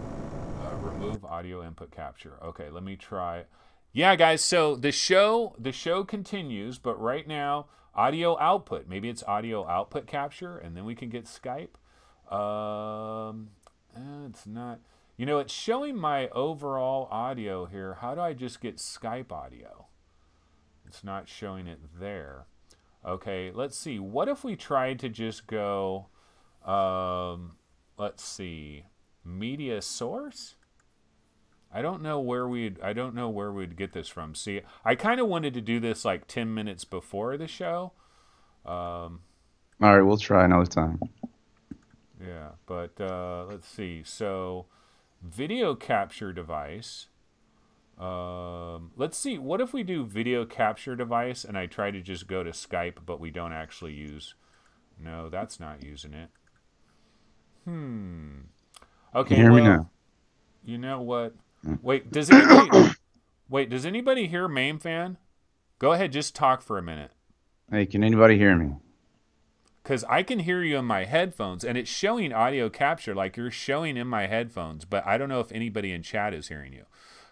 Remove audio input capture. Okay, let me try. Yeah, guys, so the show continues, but right now, audio output. Maybe it's audio output capture, and then we can get Skype. It's not. You know, it's showing my overall audio here. How do I just get Skype audio? It's not showing it there. Okay, let's see. What if we tried to just go, let's see, media source? I don't know where we'd get this from. See, I kind of wanted to do this like 10 minutes before the show. All right, we'll try another time. Yeah, but let's see. So, video capture device. Let's see. What if we do video capture device and I try to just go to Skype, but we don't actually use. No, that's not using it. Okay. Hear me now. You know what? Wait, does anybody hear Mamefan? Go ahead, just talk for a minute. Hey, can anybody hear me? Because I can hear you in my headphones, and it's showing audio capture like you're showing in my headphones, but I don't know if anybody in chat is hearing you.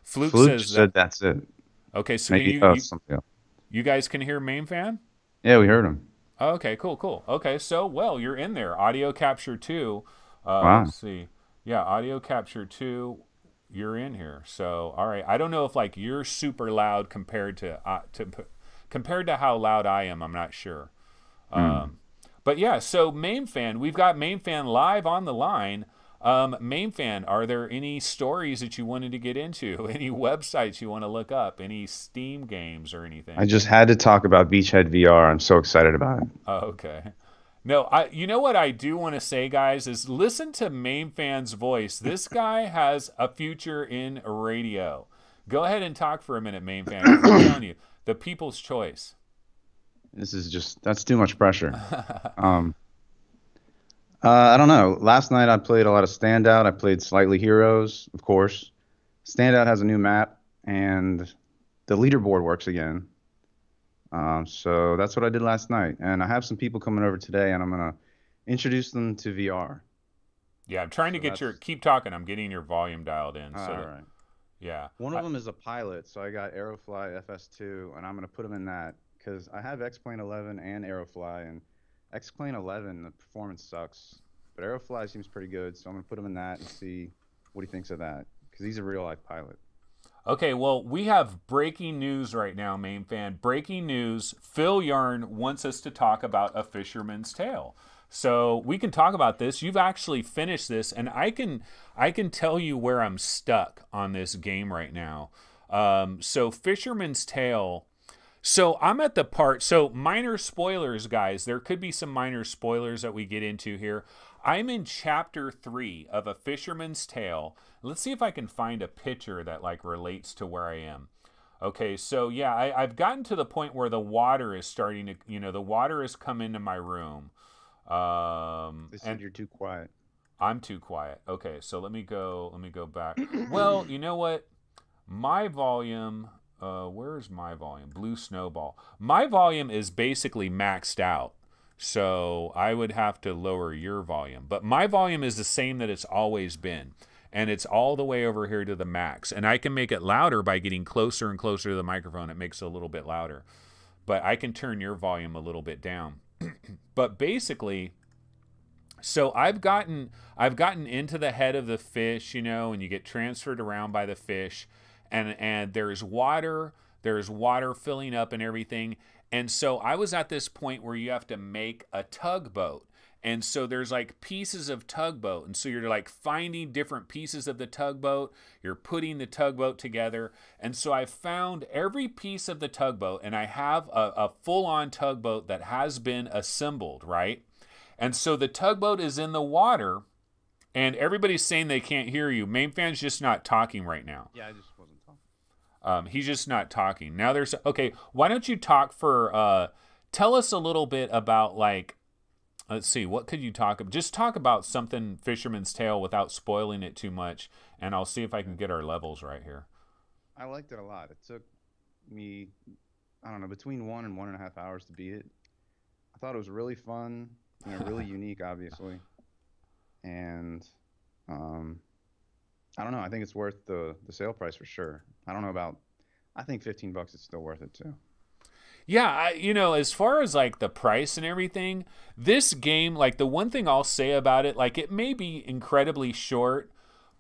Fluke said that's it. Okay, so you guys can hear Mamefan? Yeah, we heard him. Okay, cool. Okay, so, well, you're in there. Audio capture 2. Wow. Let's see. Yeah, audio capture 2. You're in here. So, all right. I don't know if like you're super loud compared to how loud I am. I'm not sure. But yeah, so Mamefan, we've got Mamefan live on the line. Mamefan, are there any stories that you wanted to get into? Any websites you want to look up? Any Steam games or anything? I just had to talk about BeachHead VR. I'm so excited about it. Oh, okay. No, you know what I do want to say, guys, is listen to Mamefan's voice. This guy has a future in radio. Go ahead and talk for a minute, Mamefan. I'm telling you, the people's choice. That's too much pressure. I don't know. Last night I played a lot of Standout. I played Slightly Heroes, of course. Standout has a new map, and the leaderboard works again. So that's what I did last night. And I have some people coming over today, and I'm going to introduce them to VR. Yeah, I'm trying to get keep talking. I'm getting your volume dialed in. All right. Yeah. One of them is a pilot, so I got Aerofly FS2, and I'm going to put him in that because I have X-Plane 11 and Aerofly, and X-Plane 11, the performance sucks, but Aerofly seems pretty good, so I'm going to put him in that and see what he thinks of that because he's a real-life pilot. Okay, well, we have breaking news right now, Mamefan. Breaking news. Phil Yarn wants us to talk about A Fisherman's Tale. So we can talk about this. You've actually finished this, and I can tell you where I'm stuck on this game right now. So Fisherman's Tale. So I'm at the part. So minor spoilers, guys. There could be some minor spoilers that we get into here. I'm in chapter 3 of A Fisherman's Tale. Let's see if I can find a picture that like relates to where I am. Okay, so yeah, I've gotten to the point where the water is starting to, the water has come into my room. They said you're too quiet. I'm too quiet. Okay, so let me go back. Well, you know what? My volume, where's my volume? Blue Snowball. My volume is basically maxed out. So I would have to lower your volume. But my volume is the same that it's always been. And it's all the way over here to the max. And I can make it louder by getting closer and closer to the microphone. It makes it a little bit louder. But I can turn your volume a little bit down. But basically, so I've gotten into the head of the fish, and you get transferred around by the fish. And there's water filling up and everything. And so I was at this point where you have to make a tugboat. And so there's like pieces of tugboat. And so you're like finding different pieces of the tugboat. You're putting the tugboat together. And so I found every piece of the tugboat. And I have a full-on tugboat that has been assembled, right? And so the tugboat is in the water, and everybody's saying they can't hear you. Mamefan's just not talking right now. Yeah, I just wasn't talking. He's just not talking. Now there's... Okay, why don't you talk for... tell us a little bit about, like... Let's see, what could you talk about? Just talk about something Fisherman's Tale without spoiling it too much, and I'll see if I can get our levels right here. I liked it a lot. It took me, I don't know, between 1 and 1.5 hours to beat it. I thought it was really fun, you know, really unique, obviously. And I don't know, I think it's worth the sale price for sure. I don't know about, I think $15 is still worth it too. Yeah, you know, as far as like the price and everything, this game, like the one thing I'll say about it, like it may be incredibly short,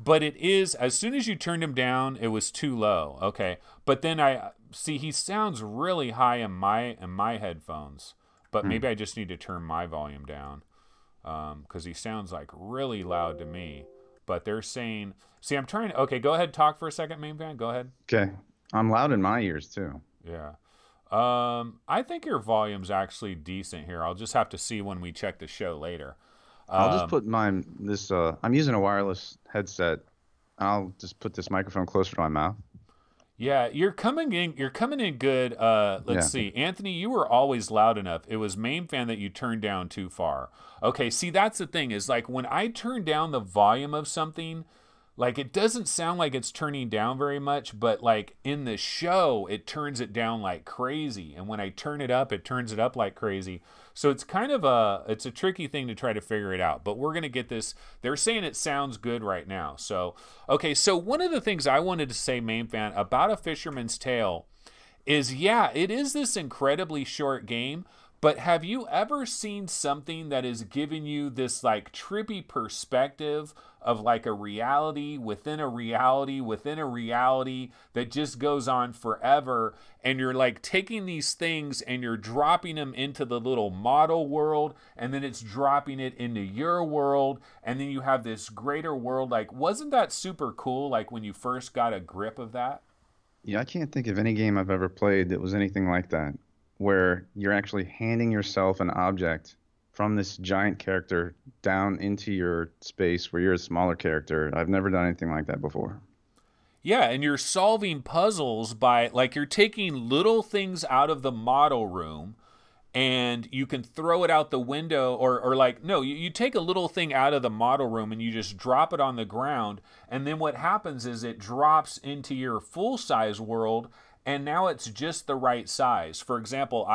but it is, as soon as you turned him down, it was too low. Okay. But then I see he sounds really high in my headphones, but maybe I just need to turn my volume down. Cause he sounds like really loud to me, but they're saying, see, I'm trying to, okay, go ahead. Talk for a second, Mamefan. Go ahead. Okay. I'm loud in my ears too. Yeah. I think your volume's actually decent here. I'll just have to see when we check the show later. I'll just put I'm using a wireless headset. I'll just put this microphone closer to my mouth. Yeah, you're coming in good. Let's see. Anthony, you were always loud enough. It was Mamefan that you turned down too far. Okay, see, that's the thing is like when I turn down the volume of something, like it doesn't sound like it's turning down very much, but like in the show, it turns it down like crazy. And when I turn it up, it turns it up like crazy. So it's kind of it's a tricky thing to try to figure it out, but we're going to get this. They're saying it sounds good right now. So, okay. So one of the things I wanted to say, Mamefan, about A Fisherman's Tale is, yeah, it is this incredibly short game, but have you ever seen something that is giving you this like trippy perspective of like a reality within a reality within a reality that just goes on forever, and you're like taking these things and you're dropping them into the little model world, and then it's dropping it into your world, and then you have this greater world? Like, wasn't that super cool, like when you first got a grip of that? Yeah, I can't think of any game I've ever played that was anything like that, where you're actually handing yourself an object from this giant character down into your space where you're a smaller character. I've never done anything like that before. Yeah, and you're solving puzzles by, like, you're taking little things out of the model room, and you can throw it out the window, or like, no, you take a little thing out of the model room and you just drop it on the ground, and then what happens is it drops into your full-size world, and now it's just the right size. For example,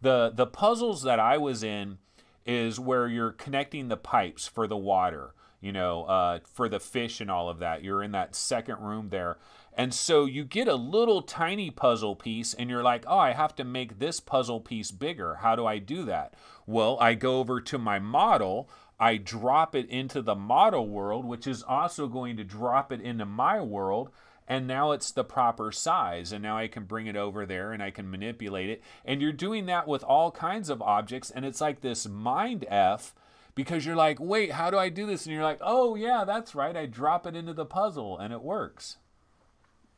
the puzzles that I was in is where you're connecting the pipes for the water, you know, for the fish and all of that. You're in that second room there. And so you get a little tiny puzzle piece and you're like, oh, I have to make this puzzle piece bigger. How do I do that? Well, I go over to my model, I drop it into the model world, which is also going to drop it into my world. And now it's the proper size, and now I can bring it over there and I can manipulate it. And you're doing that with all kinds of objects, and it's like this mind F, because you're like, wait, how do I do this? And you're like, oh yeah, that's right, I drop it into the puzzle and it works.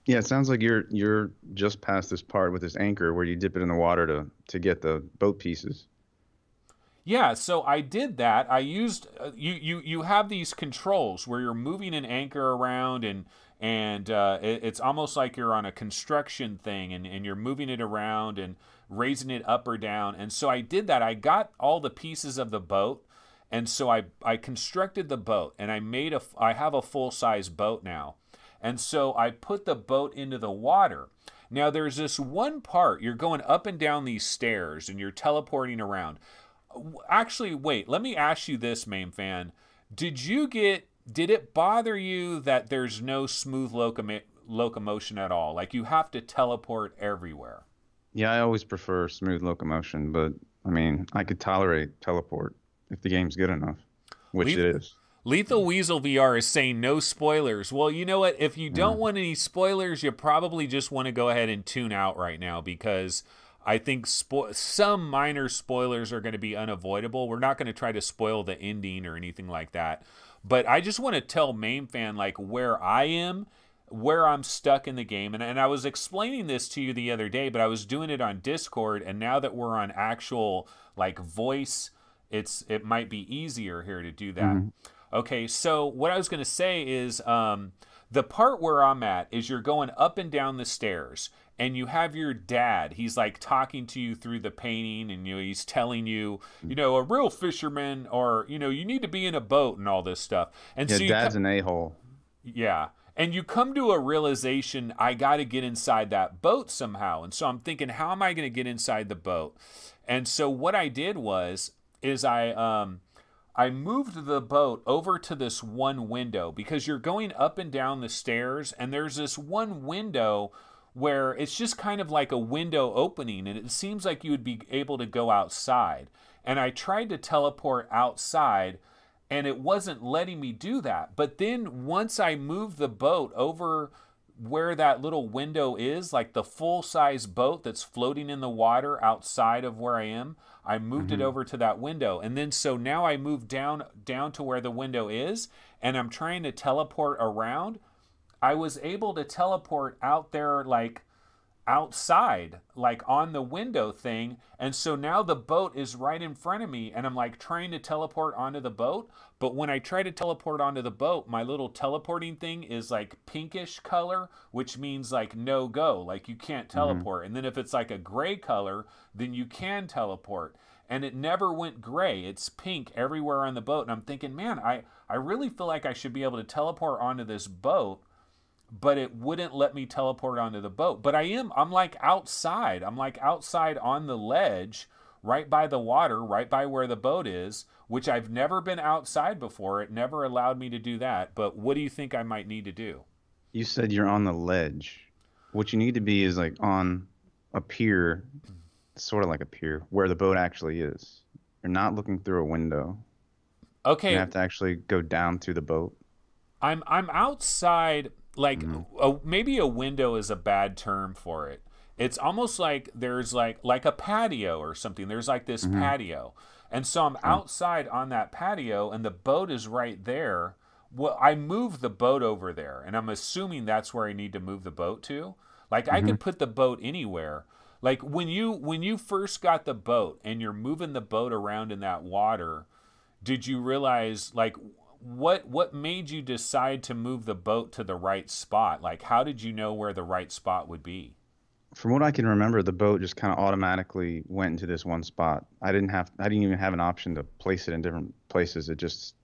Yeah, it sounds like you're just past this part with this anchor where you dip it in the water to get the boat pieces. Yeah, so I did that. I used you have these controls where you're moving an anchor around, and it's almost like you're on a construction thing, and you're moving it around and raising it up or down. And so I did that. I got all the pieces of the boat, and so I constructed the boat, and I have a full-size boat now. And so I put the boat into the water. Now there's this one part, you're going up and down these stairs and you're teleporting around. Actually, wait, let me ask you this, Mamefan. Did it bother you that there's no smooth locomotion at all? Like you have to teleport everywhere? Yeah, I always prefer smooth locomotion, but I mean, I could tolerate teleport if the game's good enough, which it is. Lethal Weasel VR is saying no spoilers. Well, you know what? If you don't want any spoilers, you probably just want to go ahead and tune out right now, because I think some minor spoilers are going to be unavoidable. We're not going to try to spoil the ending or anything like that. But I just want to tell Mamefan like where I am, where I'm stuck in the game. And I was explaining this to you the other day, but I was doing it on Discord. And now that we're on actual like voice it might be easier here to do that. Okay, so what I was going to say is the part where I'm at is you're going up and down the stairs, and you have your dad. He's like talking to you through the painting, and he's telling you, a real fisherman, or you need to be in a boat and all this stuff. And yeah, so Dad's an a-hole. Yeah. And you come to a realization, I got to get inside that boat somehow. And so I'm thinking, how am I going to get inside the boat? And so what I did is I moved the boat over to this one window, because you're going up and down the stairs, and there's this one window where it's just kind of like a window opening, and it seems like you would be able to go outside. And I tried to teleport outside, and it wasn't letting me do that. But then once I moved the boat over where that little window is, like the full-size boat that's floating in the water outside of where I am, I moved it over to that window. And then so now I moved down to where the window is, and I'm trying to teleport around. I was able to teleport out there, like outside, like on the window thing. And so now the boat is right in front of me, and I'm like trying to teleport onto the boat. But when I try to teleport onto the boat, my little teleporting thing is like pinkish color, which means like no go, like you can't teleport. And then if it's like a gray color, then you can teleport. And it never went gray. It's pink everywhere on the boat. And I'm thinking, man, I really feel like I should be able to teleport onto this boat, but it wouldn't let me teleport onto the boat. But I'm like outside. I'm like outside on the ledge, right by the water, right by where the boat is, which I've never been outside before. It never allowed me to do that. But what do you think I might need to do? You said you're on the ledge. What you need to be is like on a pier, sort of like a pier, where the boat actually is. You're not looking through a window. Okay. You have to actually go down to the boat. I'm outside. Like maybe a window is a bad term for it. It's almost like there's like a patio or something. There's like this patio. And so I'm outside on that patio, and the boat is right there. Well, I moved the boat over there, and I'm assuming that's where I need to move the boat to. Like I could put the boat anywhere. Like when you first got the boat and you're moving the boat around in that water, did you realize like what made you decide to move the boat to the right spot? Like, how did you know where the right spot would be? From what I can remember, the boat just kind of automatically went into this one spot. I didn't even have an option to place it in different places. It just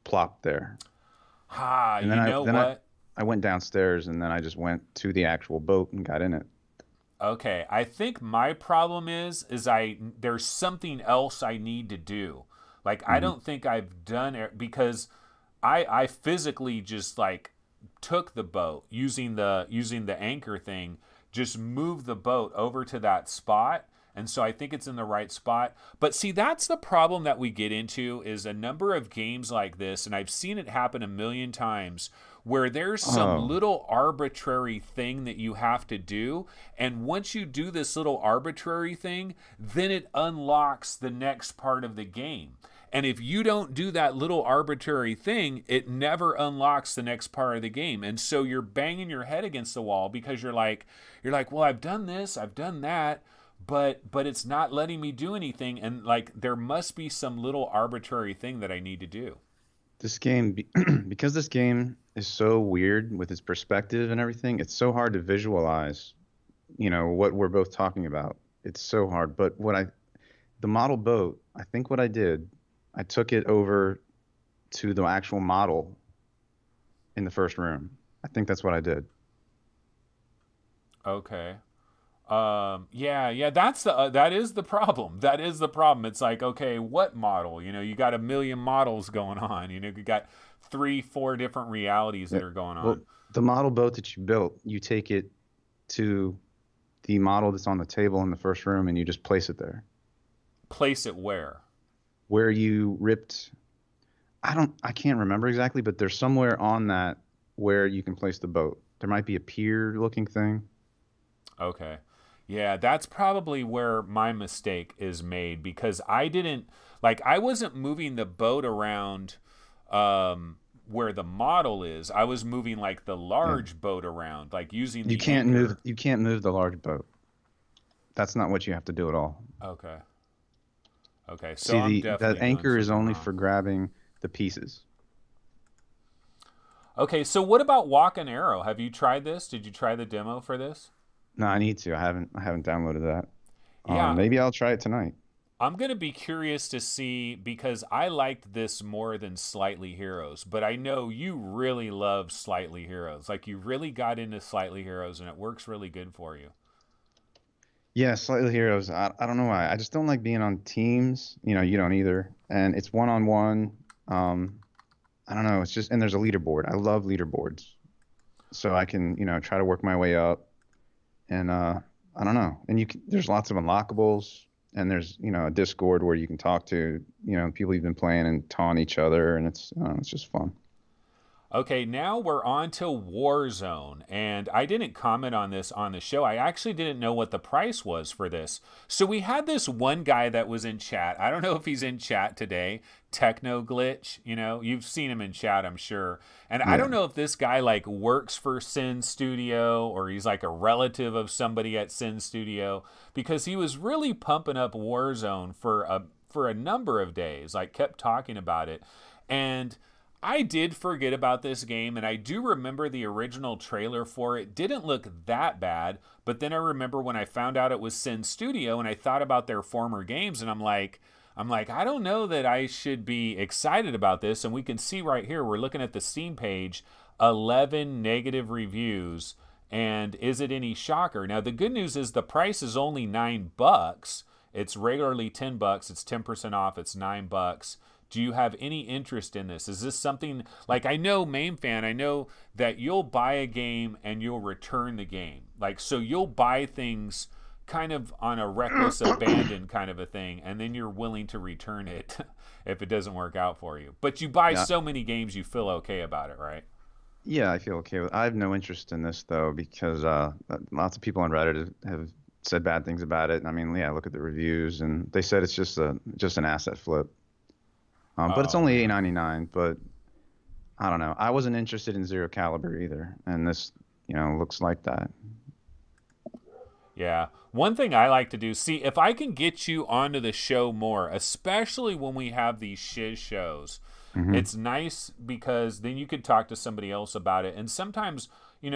plopped there. And then what? I went downstairs, and then I just went to the actual boat and got in it. Okay, I think my problem is there's something else I need to do. Like, I don't think I've done it, because I physically just like took the boat using the anchor thing, just moved the boat over to that spot. And so I think it's in the right spot. But see, that's the problem that we get into, is a number of games like this, and I've seen it happen a million times, where there's some little arbitrary thing that you have to do. And once you do this little arbitrary thing, then it unlocks the next part of the game. And if you don't do that little arbitrary thing, it never unlocks the next part of the game. And so you're banging your head against the wall, because you're like, well, I've done this, I've done that, but it's not letting me do anything. And like, there must be some little arbitrary thing that I need to do. This game, because this game is so weird with its perspective and everything, it's so hard to visualize, what we're both talking about. It's so hard. But the model boat, I think what I did, I took it over to the actual model in the first room. I think that's what I did. Okay. Yeah, that is the problem. That is the problem. It's like, okay, what model? You got a million models going on. You got 3-4 different realities that are going on. Well, the model boat that you built, you take it to the model that's on the table in the first room, and you just place it there. Place it where? Where you ripped, I can't remember exactly, but there's somewhere on that where you can place the boat. There might be a pier looking thing. Okay. Yeah, that's probably where my mistake is made, because I wasn't moving the boat around where the model is. I was moving like the large boat around, like using the anchor. You can't move the large boat. That's not what you have to do at all. Okay. Okay, so I'm definitely that anchor is only wrong. for grabbing the pieces. Okay, so what about Walk and Arrow? Have you tried this? Did you try the demo for this? No, I need to. I haven't downloaded that. Yeah, Maybe I'll try it tonight. I'm going to be curious to see because I liked this more than Slightly Heroes, but I know you really love Slightly Heroes. Like you really got into Slightly Heroes and it works really good for you. Yeah, Slightly Heroes. I don't know why. I just don't like being on teams. You know, you don't either. And it's one-on-one. I don't know. It's just, and there's a leaderboard. I love leaderboards. So I can, try to work my way up. And I don't know. And there's lots of unlockables. And there's, a Discord where you can talk to, people you've been playing and taunt each other. And it's just fun. Okay, now we're on to Warzone, and I didn't comment on this on the show. I actually didn't know what the price was for this. So we had this one guy that was in chat. I don't know if he's in chat today, Techno Glitch. You've seen him in chat, I'm sure. And yeah. I don't know if this guy like works for Sin Studio or he's like a relative of somebody at Sin Studio, because he was really pumping up Warzone for a number of days, like kept talking about it. And I did forget about this game, and I do remember the original trailer for it didn't look that bad, but then I remember when I found out it was Sin Studio and I thought about their former games, and I'm like, I don't know that I should be excited about this. And we can see right here, we're looking at the Steam page, 11 negative reviews, and is it any shocker? Now, the good news is the price is only $9. It's regularly $10. It's 10% off. It's $9. Do you have any interest in this? Is this something, like I know Mamefan, I know that you'll buy a game and you'll return the game. Like, so you'll buy things kind of on a reckless abandon kind of a thing, and then you're willing to return it if it doesn't work out for you. But you buy so many games you feel okay about it, right? Yeah, I feel okay with it. I have no interest in this, though, because lots of people on Reddit have said bad things about it. I mean, yeah, look at the reviews, and they said it's just an asset flip. But it's only $8.99. But I don't know. I wasn't interested in Zero Caliber either, and this, looks like that. Yeah. One thing I like to do, see, if I can get you onto the show more, especially when we have these shiz shows, it's nice because then you could talk to somebody else about it. And sometimes,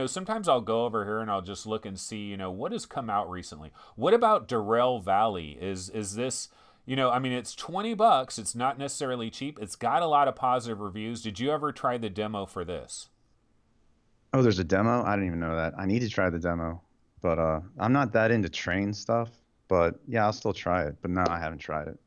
sometimes I'll go over here and I'll just look and see, what has come out recently. What about Darrell Valley? Is this... I mean, it's $20. It's not necessarily cheap. It's got a lot of positive reviews. Did you ever try the demo for this? Oh, there's a demo? I didn't even know that. I need to try the demo. But I'm not that into train stuff. But yeah, I'll still try it. But no, I haven't tried it.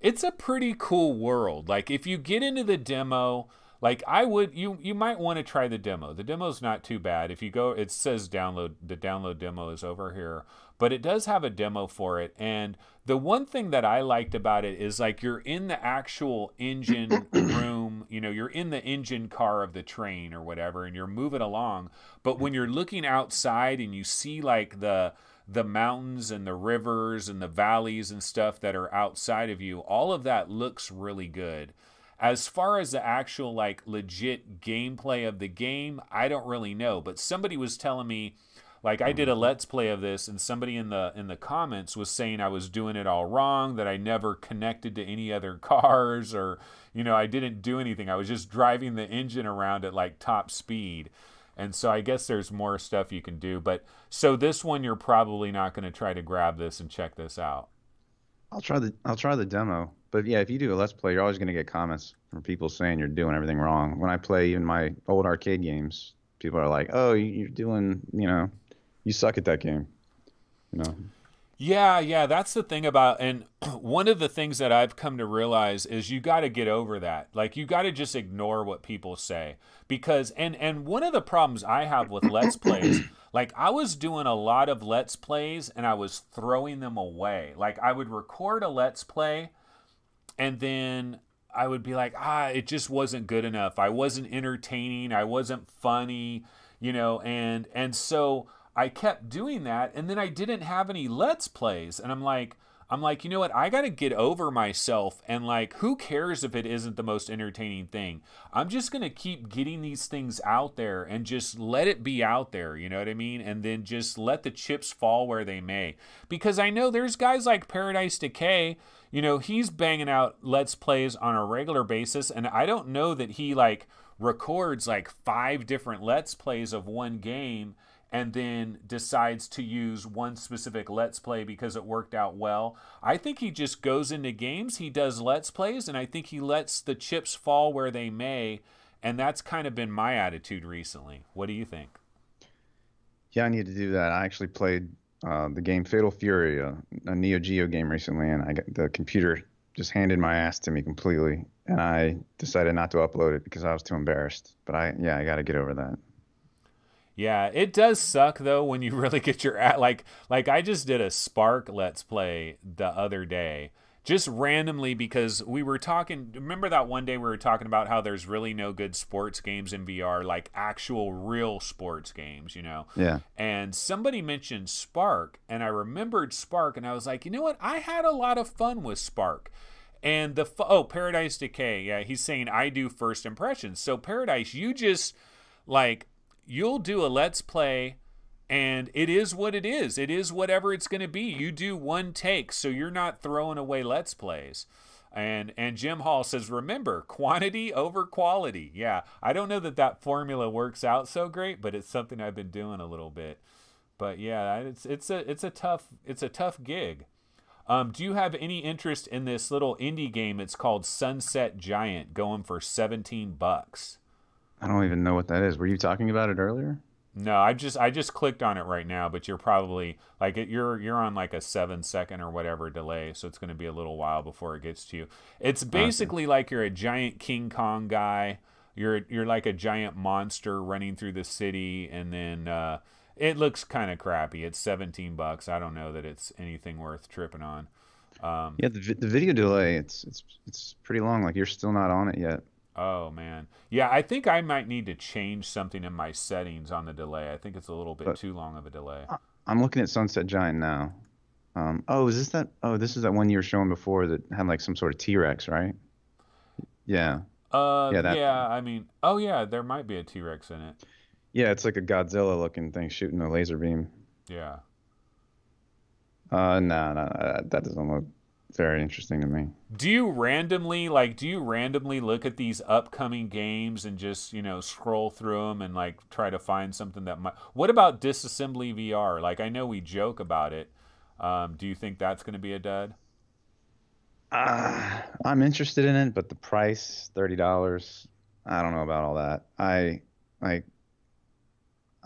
It's a pretty cool world. Like, if you get into the demo, like I would, you might want to try the demo. The demo's not too bad. If you go, it says download. The download demo is over here. But it does have a demo for it. And the one thing that I liked about it is like you're in the actual engine room, you're in the engine car of the train or whatever, and you're moving along. But when you're looking outside and you see like the mountains and the rivers and the valleys and stuff that are outside of you, all of that looks really good. As far as the actual like legit gameplay of the game, I don't really know. But somebody was telling me, like I did a Let's Play of this, and somebody in the comments was saying I was doing it all wrong, that I never connected to any other cars, or, I didn't do anything. I was just driving the engine around at like top speed. And so I guess there's more stuff you can do. But so this one, you're probably not going to try to grab this and check this out. I'll try the demo. But yeah, if you do a Let's Play, you're always going to get comments from people saying you're doing everything wrong. When I play even my old arcade games, people are like, "Oh, you're doing, you suck at that game." Yeah, that's the thing about, and one of the things that I've come to realize is you got to get over that. Like, you got to just ignore what people say, because, and one of the problems I have with Let's Plays, like I was doing a lot of Let's Plays and I was throwing them away. Like I would record a Let's Play and then I would be like, it just wasn't good enough. I wasn't entertaining. I wasn't funny, and so I kept doing that, and then I didn't have any Let's Plays, and I'm like, I'm like, you know what? I got to get over myself, and like, who cares if it isn't the most entertaining thing? I'm just going to keep getting these things out there and just let it be out there, you know what I mean? And then just let the chips fall where they may. Because I know there's guys like Paradise Decay, you know, he's banging out Let's Plays on a regular basis, and I don't know that he like records like 5 different Let's Plays of one game and then decides to use one specific Let's Play because it worked out well. I think he just goes into games, he does Let's Plays, and I think he lets the chips fall where they may, and that's kind of been my attitude recently. What do you think? Yeah, I need to do that. I actually played the game Fatal Fury, a Neo Geo game recently, and the computer just handed my ass to me completely, and I decided not to upload it because I was too embarrassed. But I got to get over that. Yeah, it does suck though when you really get your like I just did a Spark Let's Play the other day, just randomly because we were talking. Remember that one day we were talking about how there's really no good sports games in VR, like actual real sports games, you know? Yeah. And somebody mentioned Spark, and I remembered Spark, and I was like, you know what? I had a lot of fun with Spark. And Paradise Decay, yeah, he's saying I do first impressions. So Paradise, you just like, you'll do a Let's Play, and it is what it is. It is whatever it's going to be. You do one take, so you're not throwing away Let's Plays. And Jim Hall says, remember, quantity over quality. Yeah, I don't know that formula works out so great, but it's something I've been doing a little bit. But yeah, it's a tough gig. Do you have any interest in this little indie game? It's called Sunset Giant, going for $17. I don't even know what that is. Were you talking about it earlier? No, I just clicked on it right now, but you're probably like you're on like a 7-second or whatever delay, so it's going to be a little while before it gets to you. It's basically like you're a giant King Kong guy. You're like a giant monster running through the city, and then it looks kind of crappy. It's $17. I don't know that it's anything worth tripping on. Yeah, the video delay, it's pretty long. Like, you're still not on it yet. Oh, man. Yeah, I think I might need to change something in my settings on the delay. I think it's a little bit too long of a delay. I'm looking at Sunset Giant now. This is that one you were showing before that had like some sort of T-Rex, right? Yeah. I mean, oh yeah, there might be a T-Rex in it. Yeah, it's like a Godzilla looking thing shooting a laser beam. Yeah. No, that doesn't look very interesting to me. Do you randomly look at these upcoming games and just, you know, scroll through them and like try to find something that might... What about Disassembly VR? Like, I know we joke about it. Do you think that's going to be a dud? I'm interested in it, but the price, $30, I don't know about all that. I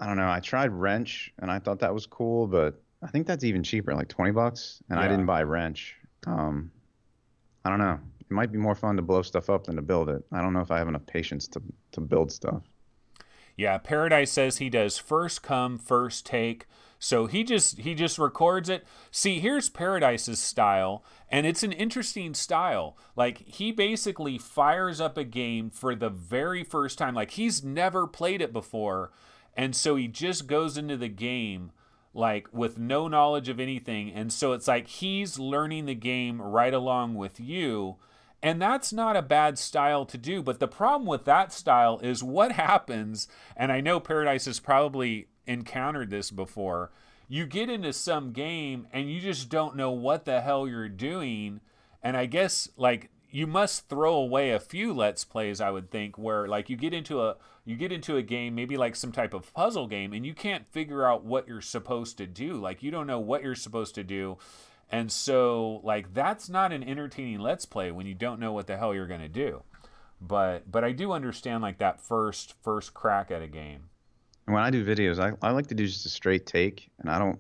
don't know. I tried Wrench and I thought that was cool, but I think that's even cheaper, like $20, and I didn't buy Wrench. I don't know. It might be more fun to blow stuff up than to build it. I don't know if I have enough patience to build stuff. Yeah, Paradise says he does first come, first take. So he just records it. See, here's Paradise's style, and it's an interesting style. Like, he basically fires up a game for the very first time. Like, he's never played it before, and so he just goes into the game like with no knowledge of anything, and so it's like he's learning the game right along with you, and that's not a bad style to do. But the problem with that style is what happens, and I know Paradise has probably encountered this before, you get into some game and you just don't know what the hell you're doing, and I guess like you must throw away a few Let's Plays, I would think, where like you get into a game, maybe like some type of puzzle game, and you can't figure out what you're supposed to do. Like, you don't know what you're supposed to do. And so like that's not an entertaining Let's Play when you don't know what the hell you're going to do. But I do understand like that first crack at a game. And when I do videos, I like to do just a straight take, and I don't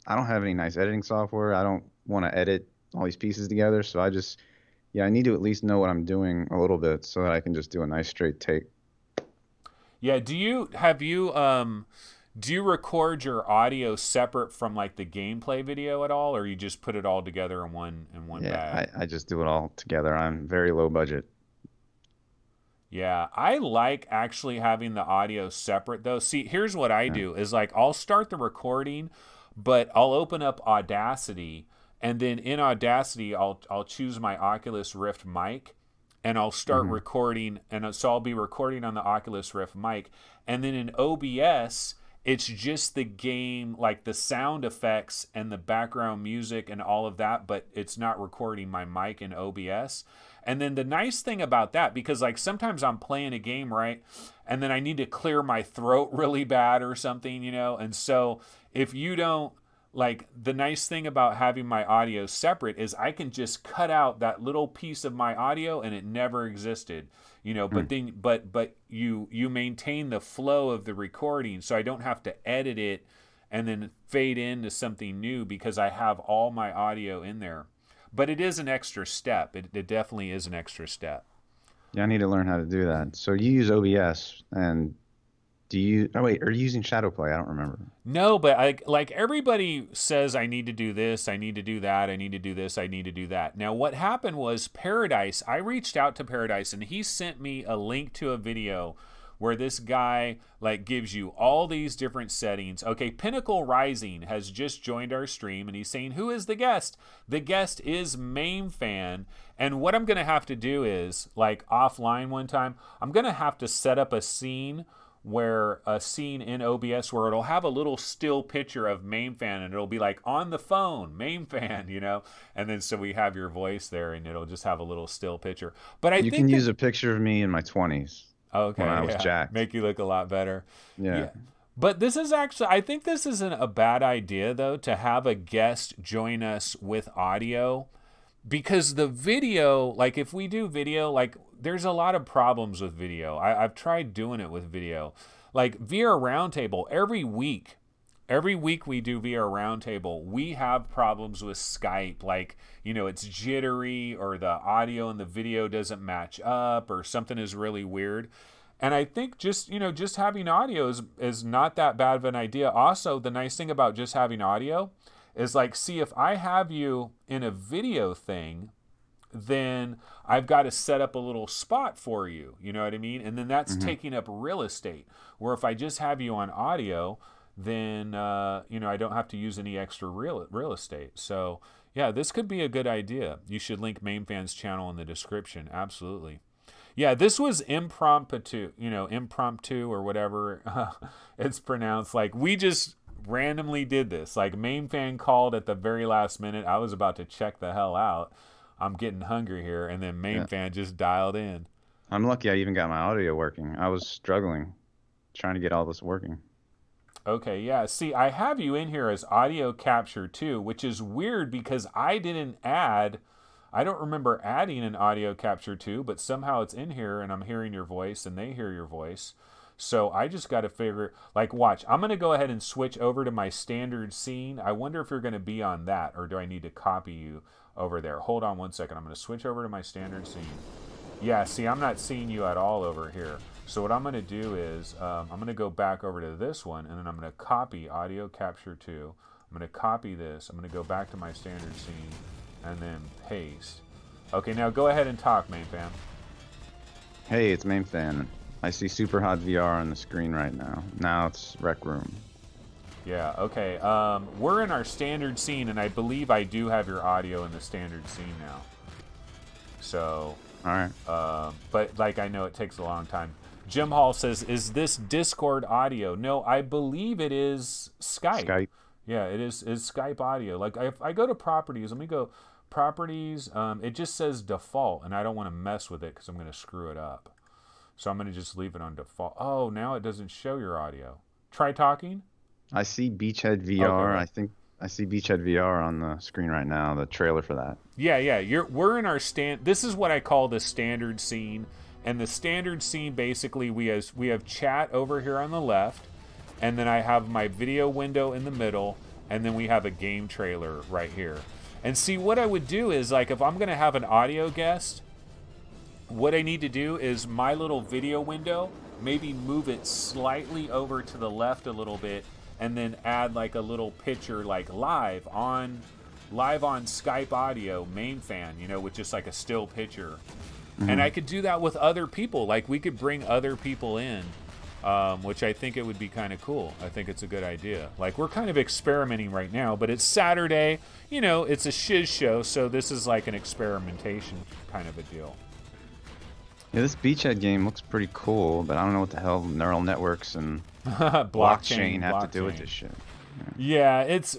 have any nice editing software. I don't want to edit all these pieces together, so I need to at least know what I'm doing a little bit so that I can just do a nice straight take. Yeah, do you record your audio separate from like the gameplay video at all, or you just put it all together in one bag? Yeah, I just do it all together. I'm very low budget. Yeah, I like actually having the audio separate though. See, here's what I do is like I'll start the recording, but I'll open up Audacity and then in Audacity, I'll choose my Oculus Rift mic, and I'll start recording, and so I'll be recording on the Oculus Rift mic, and then in OBS, it's just the game, like the sound effects and the background music and all of that, but it's not recording my mic in OBS. And then the nice thing about that, because like sometimes I'm playing a game, right, and then I need to clear my throat really bad or something, you know, and so if you don't, like, the nice thing about having my audio separate is I can just cut out that little piece of my audio and it never existed, you know, but then, but you maintain the flow of the recording, so I don't have to edit it and then fade into something new because I have all my audio in there. But it is an extra step. It definitely is an extra step. Yeah, I need to learn how to do that. So you use OBS, and do you... Oh, wait, are you using Shadowplay? I don't remember. No, but like everybody says I need to do this, I need to do that, I need to do this, I need to do that. Now, what happened was Paradise, I reached out to Paradise, and he sent me a link to a video where this guy like gives you all these different settings. Okay, Pinnacle Rising has just joined our stream, and he's saying, who is the guest? The guest is Mamefan. And what I'm going to have to do is, like offline one time, I'm going to have to set up a scene in OBS where it'll have a little still picture of Mamefan, and it'll be like on the phone, Mamefan, you know, and then so we have your voice there, and it'll just have a little still picture. But you can use a picture of me in my 20s. Okay, when I was jacked. Make you look a lot better. Yeah. But this is actually, I think this isn't a bad idea, though, to have a guest join us with audio. Because the video, like if we do video, like there's a lot of problems with video. I've tried doing it with video. Like VR Roundtable, every week we do VR Roundtable, we have problems with Skype. Like, you know, it's jittery, or the audio and the video doesn't match up, or something is really weird. And I think just having audio is not that bad of an idea. Also, the nice thing about just having audio is, like, see, if I have you in a video thing, then I've got to set up a little spot for you. You know what I mean? And then that's taking up real estate. Where if I just have you on audio, then you know, I don't have to use any extra real estate. So yeah, this could be a good idea. You should link Mamefan's channel in the description. Absolutely. Yeah, this was impromptu, you know, impromptu or whatever it's pronounced. Like, we just randomly did this. Like, Mamefan called at the very last minute. I was about to check the hell out. I'm getting hungry here, and then Mamefan just dialed in. I'm lucky I even got my audio working. I was struggling trying to get all this working. Okay, yeah. See, I have you in here as audio capture too, which is weird because I don't remember adding an audio capture too, but somehow it's in here and I'm hearing your voice and they hear your voice. So I just got to figure, like, watch, I'm going to go ahead and switch over to my standard scene. I wonder if you're going to be on that, or do I need to copy you over there? Hold on one second. I'm going to switch over to my standard scene. Yeah, see, I'm not seeing you at all over here. So what I'm going to do is I'm going to go back over to this one, and then I'm going to copy audio capture 2. I'm going to copy this. I'm going to go back to my standard scene and then paste. Okay, now go ahead and talk, Mamefan. Hey, it's Mamefan. I see Super Hot VR on the screen right now. Now it's Rec Room. Yeah, okay. We're in our standard scene, and I believe I do have your audio in the standard scene now. So... All right. But, like, I know it takes a long time. Jim Hall says, is this Discord audio? No, I believe it is Skype. Skype. Yeah, it is Skype audio. Like, if I go to properties, let me go properties. It just says default, and I don't want to mess with it because I'm going to screw it up. So I'm going to just leave it on default. Oh, now it doesn't show your audio. Try talking. I see BeachHead VR. Okay. I see BeachHead VR on the screen right now, the trailer for that. Yeah. We're in our this is what I call the standard scene. And the standard scene, basically, we have chat over here on the left, and then I have my video window in the middle, and then we have a game trailer right here. And see, what I would do is, like, if I'm going to have an audio guest, what I need to do is my little video window, maybe move it slightly over to the left a little bit, and then add like a little picture, like live on Skype audio, Mamefan, you know, with just like a still picture. And I could do that with other people. Like, we could bring other people in which I think it would be kind of cool. I think it's a good idea. Like, we're kind of experimenting right now, but it's Saturday. You know, it's a shiz show, so this is like an experimentation kind of a deal. Yeah, this BeachHead game looks pretty cool, but I don't know what the hell neural networks and blockchain have to do with this shit. Yeah, it's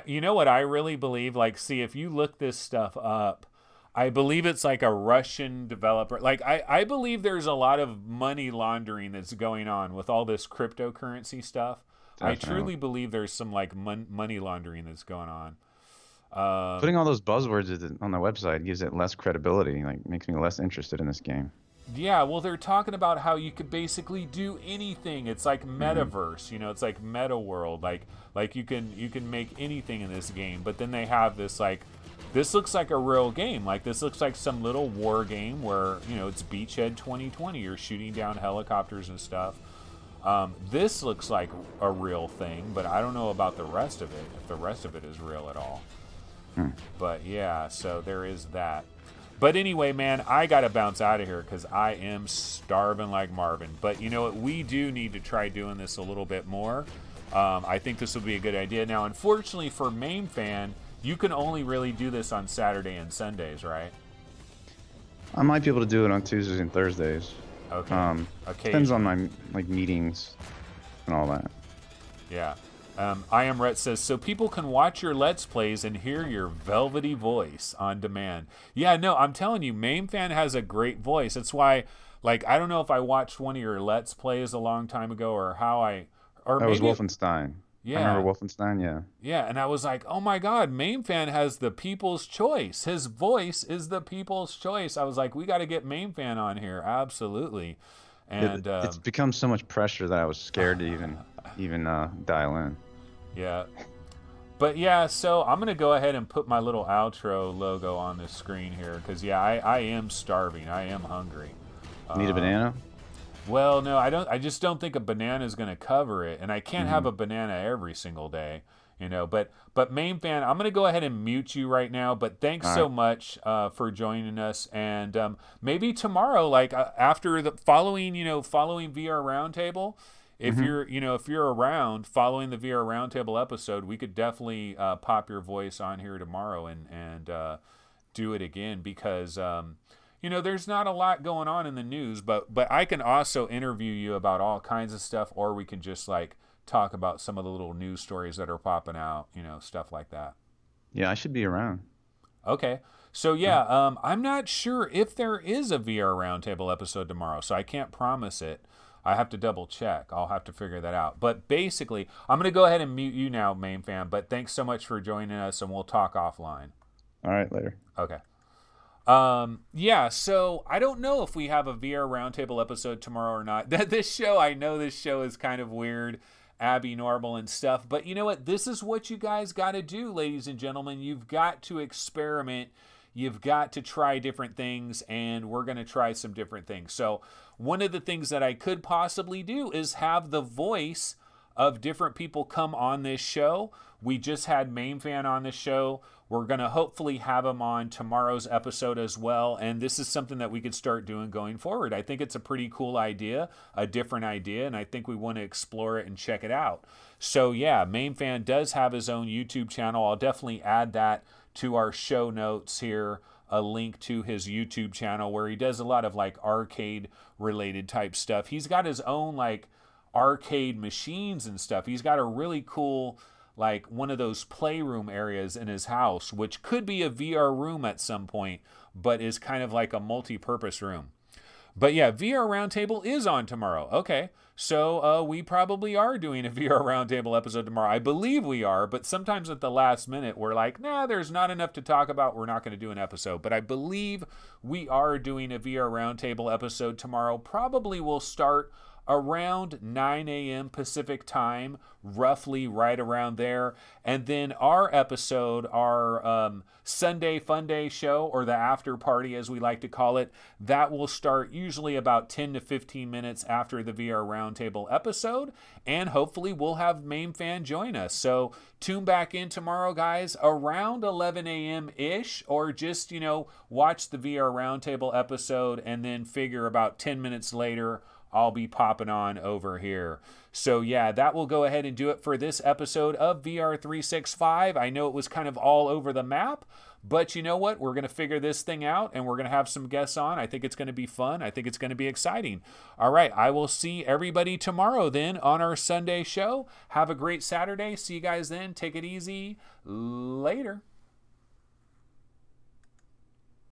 you know what I really believe? Like, see, if you look this stuff up, I believe it's like a Russian developer. Like, I believe there's a lot of money laundering that's going on with all this cryptocurrency stuff. Definitely. I truly believe there's some like money laundering that's going on. Putting all those buzzwords on their website gives it less credibility. Like, makes me less interested in this game. Yeah, well, they're talking about how you could basically do anything. It's like metaverse, you know, it's like meta world. Like you can make anything in this game. But then they have this like, this looks like a real game. Like, this looks like some little war game where, you know, it's BeachHead2020. You're shooting down helicopters and stuff. This looks like a real thing, but I don't know about the rest of it, if the rest of it is real at all. But yeah, so there is that. But anyway, man, I got to bounce out of here because I am starving like Marvin. But you know what? We do need to try doing this a little bit more. I think this would be a good idea. Now, unfortunately for Mamefan, you can only really do this on Saturday and Sundays, right? I might be able to do it on Tuesdays and Thursdays. Okay. Depends on my like meetings and all that. Yeah. I Am Rhett says, so people can watch your Let's Plays and hear your velvety voice on demand. Yeah, no, I'm telling you, Mamefan has a great voice. That's why, like, I don't know if I watched one of your Let's Plays a long time ago or how That was Wolfenstein. Yeah. I remember Wolfenstein, yeah. Yeah, and I was like, oh my God, Mamefan has the people's choice. His voice is the people's choice. I was like, we got to get Mamefan on here. Absolutely. And it's become so much pressure that I was scared to even dial in. Yeah. But yeah, so I'm going to go ahead and put my little outro logo on this screen here because, yeah, I am starving. I am hungry. Need a banana? Well, no, I just don't think a banana is going to cover it, and I can't have a banana every single day, you know. But Mamefan, I'm going to go ahead and mute you right now. But thanks so much for joining us, and maybe tomorrow, like after the following VR Roundtable. If you're around following the VR Roundtable episode, we could definitely pop your voice on here tomorrow and do it again because there's not a lot going on in the news, but I can also interview you about all kinds of stuff, or we can just like talk about some of the little news stories that are popping out, stuff like that. Yeah, I should be around. Okay. So yeah, I'm not sure if there is a VR Roundtable episode tomorrow, so I can't promise it. I have to double check. I'll have to figure that out. But basically, I'm going to go ahead and mute you now, Mamefan. But thanks so much for joining us, and we'll talk offline. All right, later. Okay. Yeah, so I don't know if we have a VR Roundtable episode tomorrow or not. I know this show is kind of weird, abnormal and stuff. But you know what? This is what you guys got to do, ladies and gentlemen. You've got to experiment. You've got to try different things, and we're going to try some different things. So one of the things that I could possibly do is have the voice of different people come on this show. We just had Mamefan on this show. We're going to hopefully have him on tomorrow's episode as well, and this is something that we could start doing going forward. I think it's a pretty cool idea, a different idea, and I think we want to explore it and check it out. So yeah, Mamefan does have his own YouTube channel. I'll definitely add that to our show notes here, a link to his YouTube channel where he does a lot of like arcade related type stuff. He's got his own like arcade machines and stuff. He's got a really cool like one of those playroom areas in his house, which could be a VR room at some point, but is kind of like a multi-purpose room. But yeah, VR Roundtable is on tomorrow. Okay, so we probably are doing a VR Roundtable episode tomorrow. I believe we are, but sometimes at the last minute, we're like, nah, there's not enough to talk about. We're not going to do an episode. But I believe we are doing a VR Roundtable episode tomorrow. Probably will start around 9 a.m. Pacific time, roughly right around there. And then our episode, our Sunday Fun Day show, or the after party as we like to call it, that will start usually about 10 to 15 minutes after the VR Roundtable episode. And hopefully we'll have Mamefan join us. So tune back in tomorrow, guys, around 11 a.m.-ish, or just, watch the VR Roundtable episode and then figure about 10 minutes later I'll be popping on over here. So yeah, that will go ahead and do it for this episode of VR365. I know it was kind of all over the map, but you know what? We're going to figure this thing out, and we're going to have some guests on. I think it's going to be fun. I think it's going to be exciting. All right, I will see everybody tomorrow then on our Sunday show. Have a great Saturday. See you guys then. Take it easy. Later.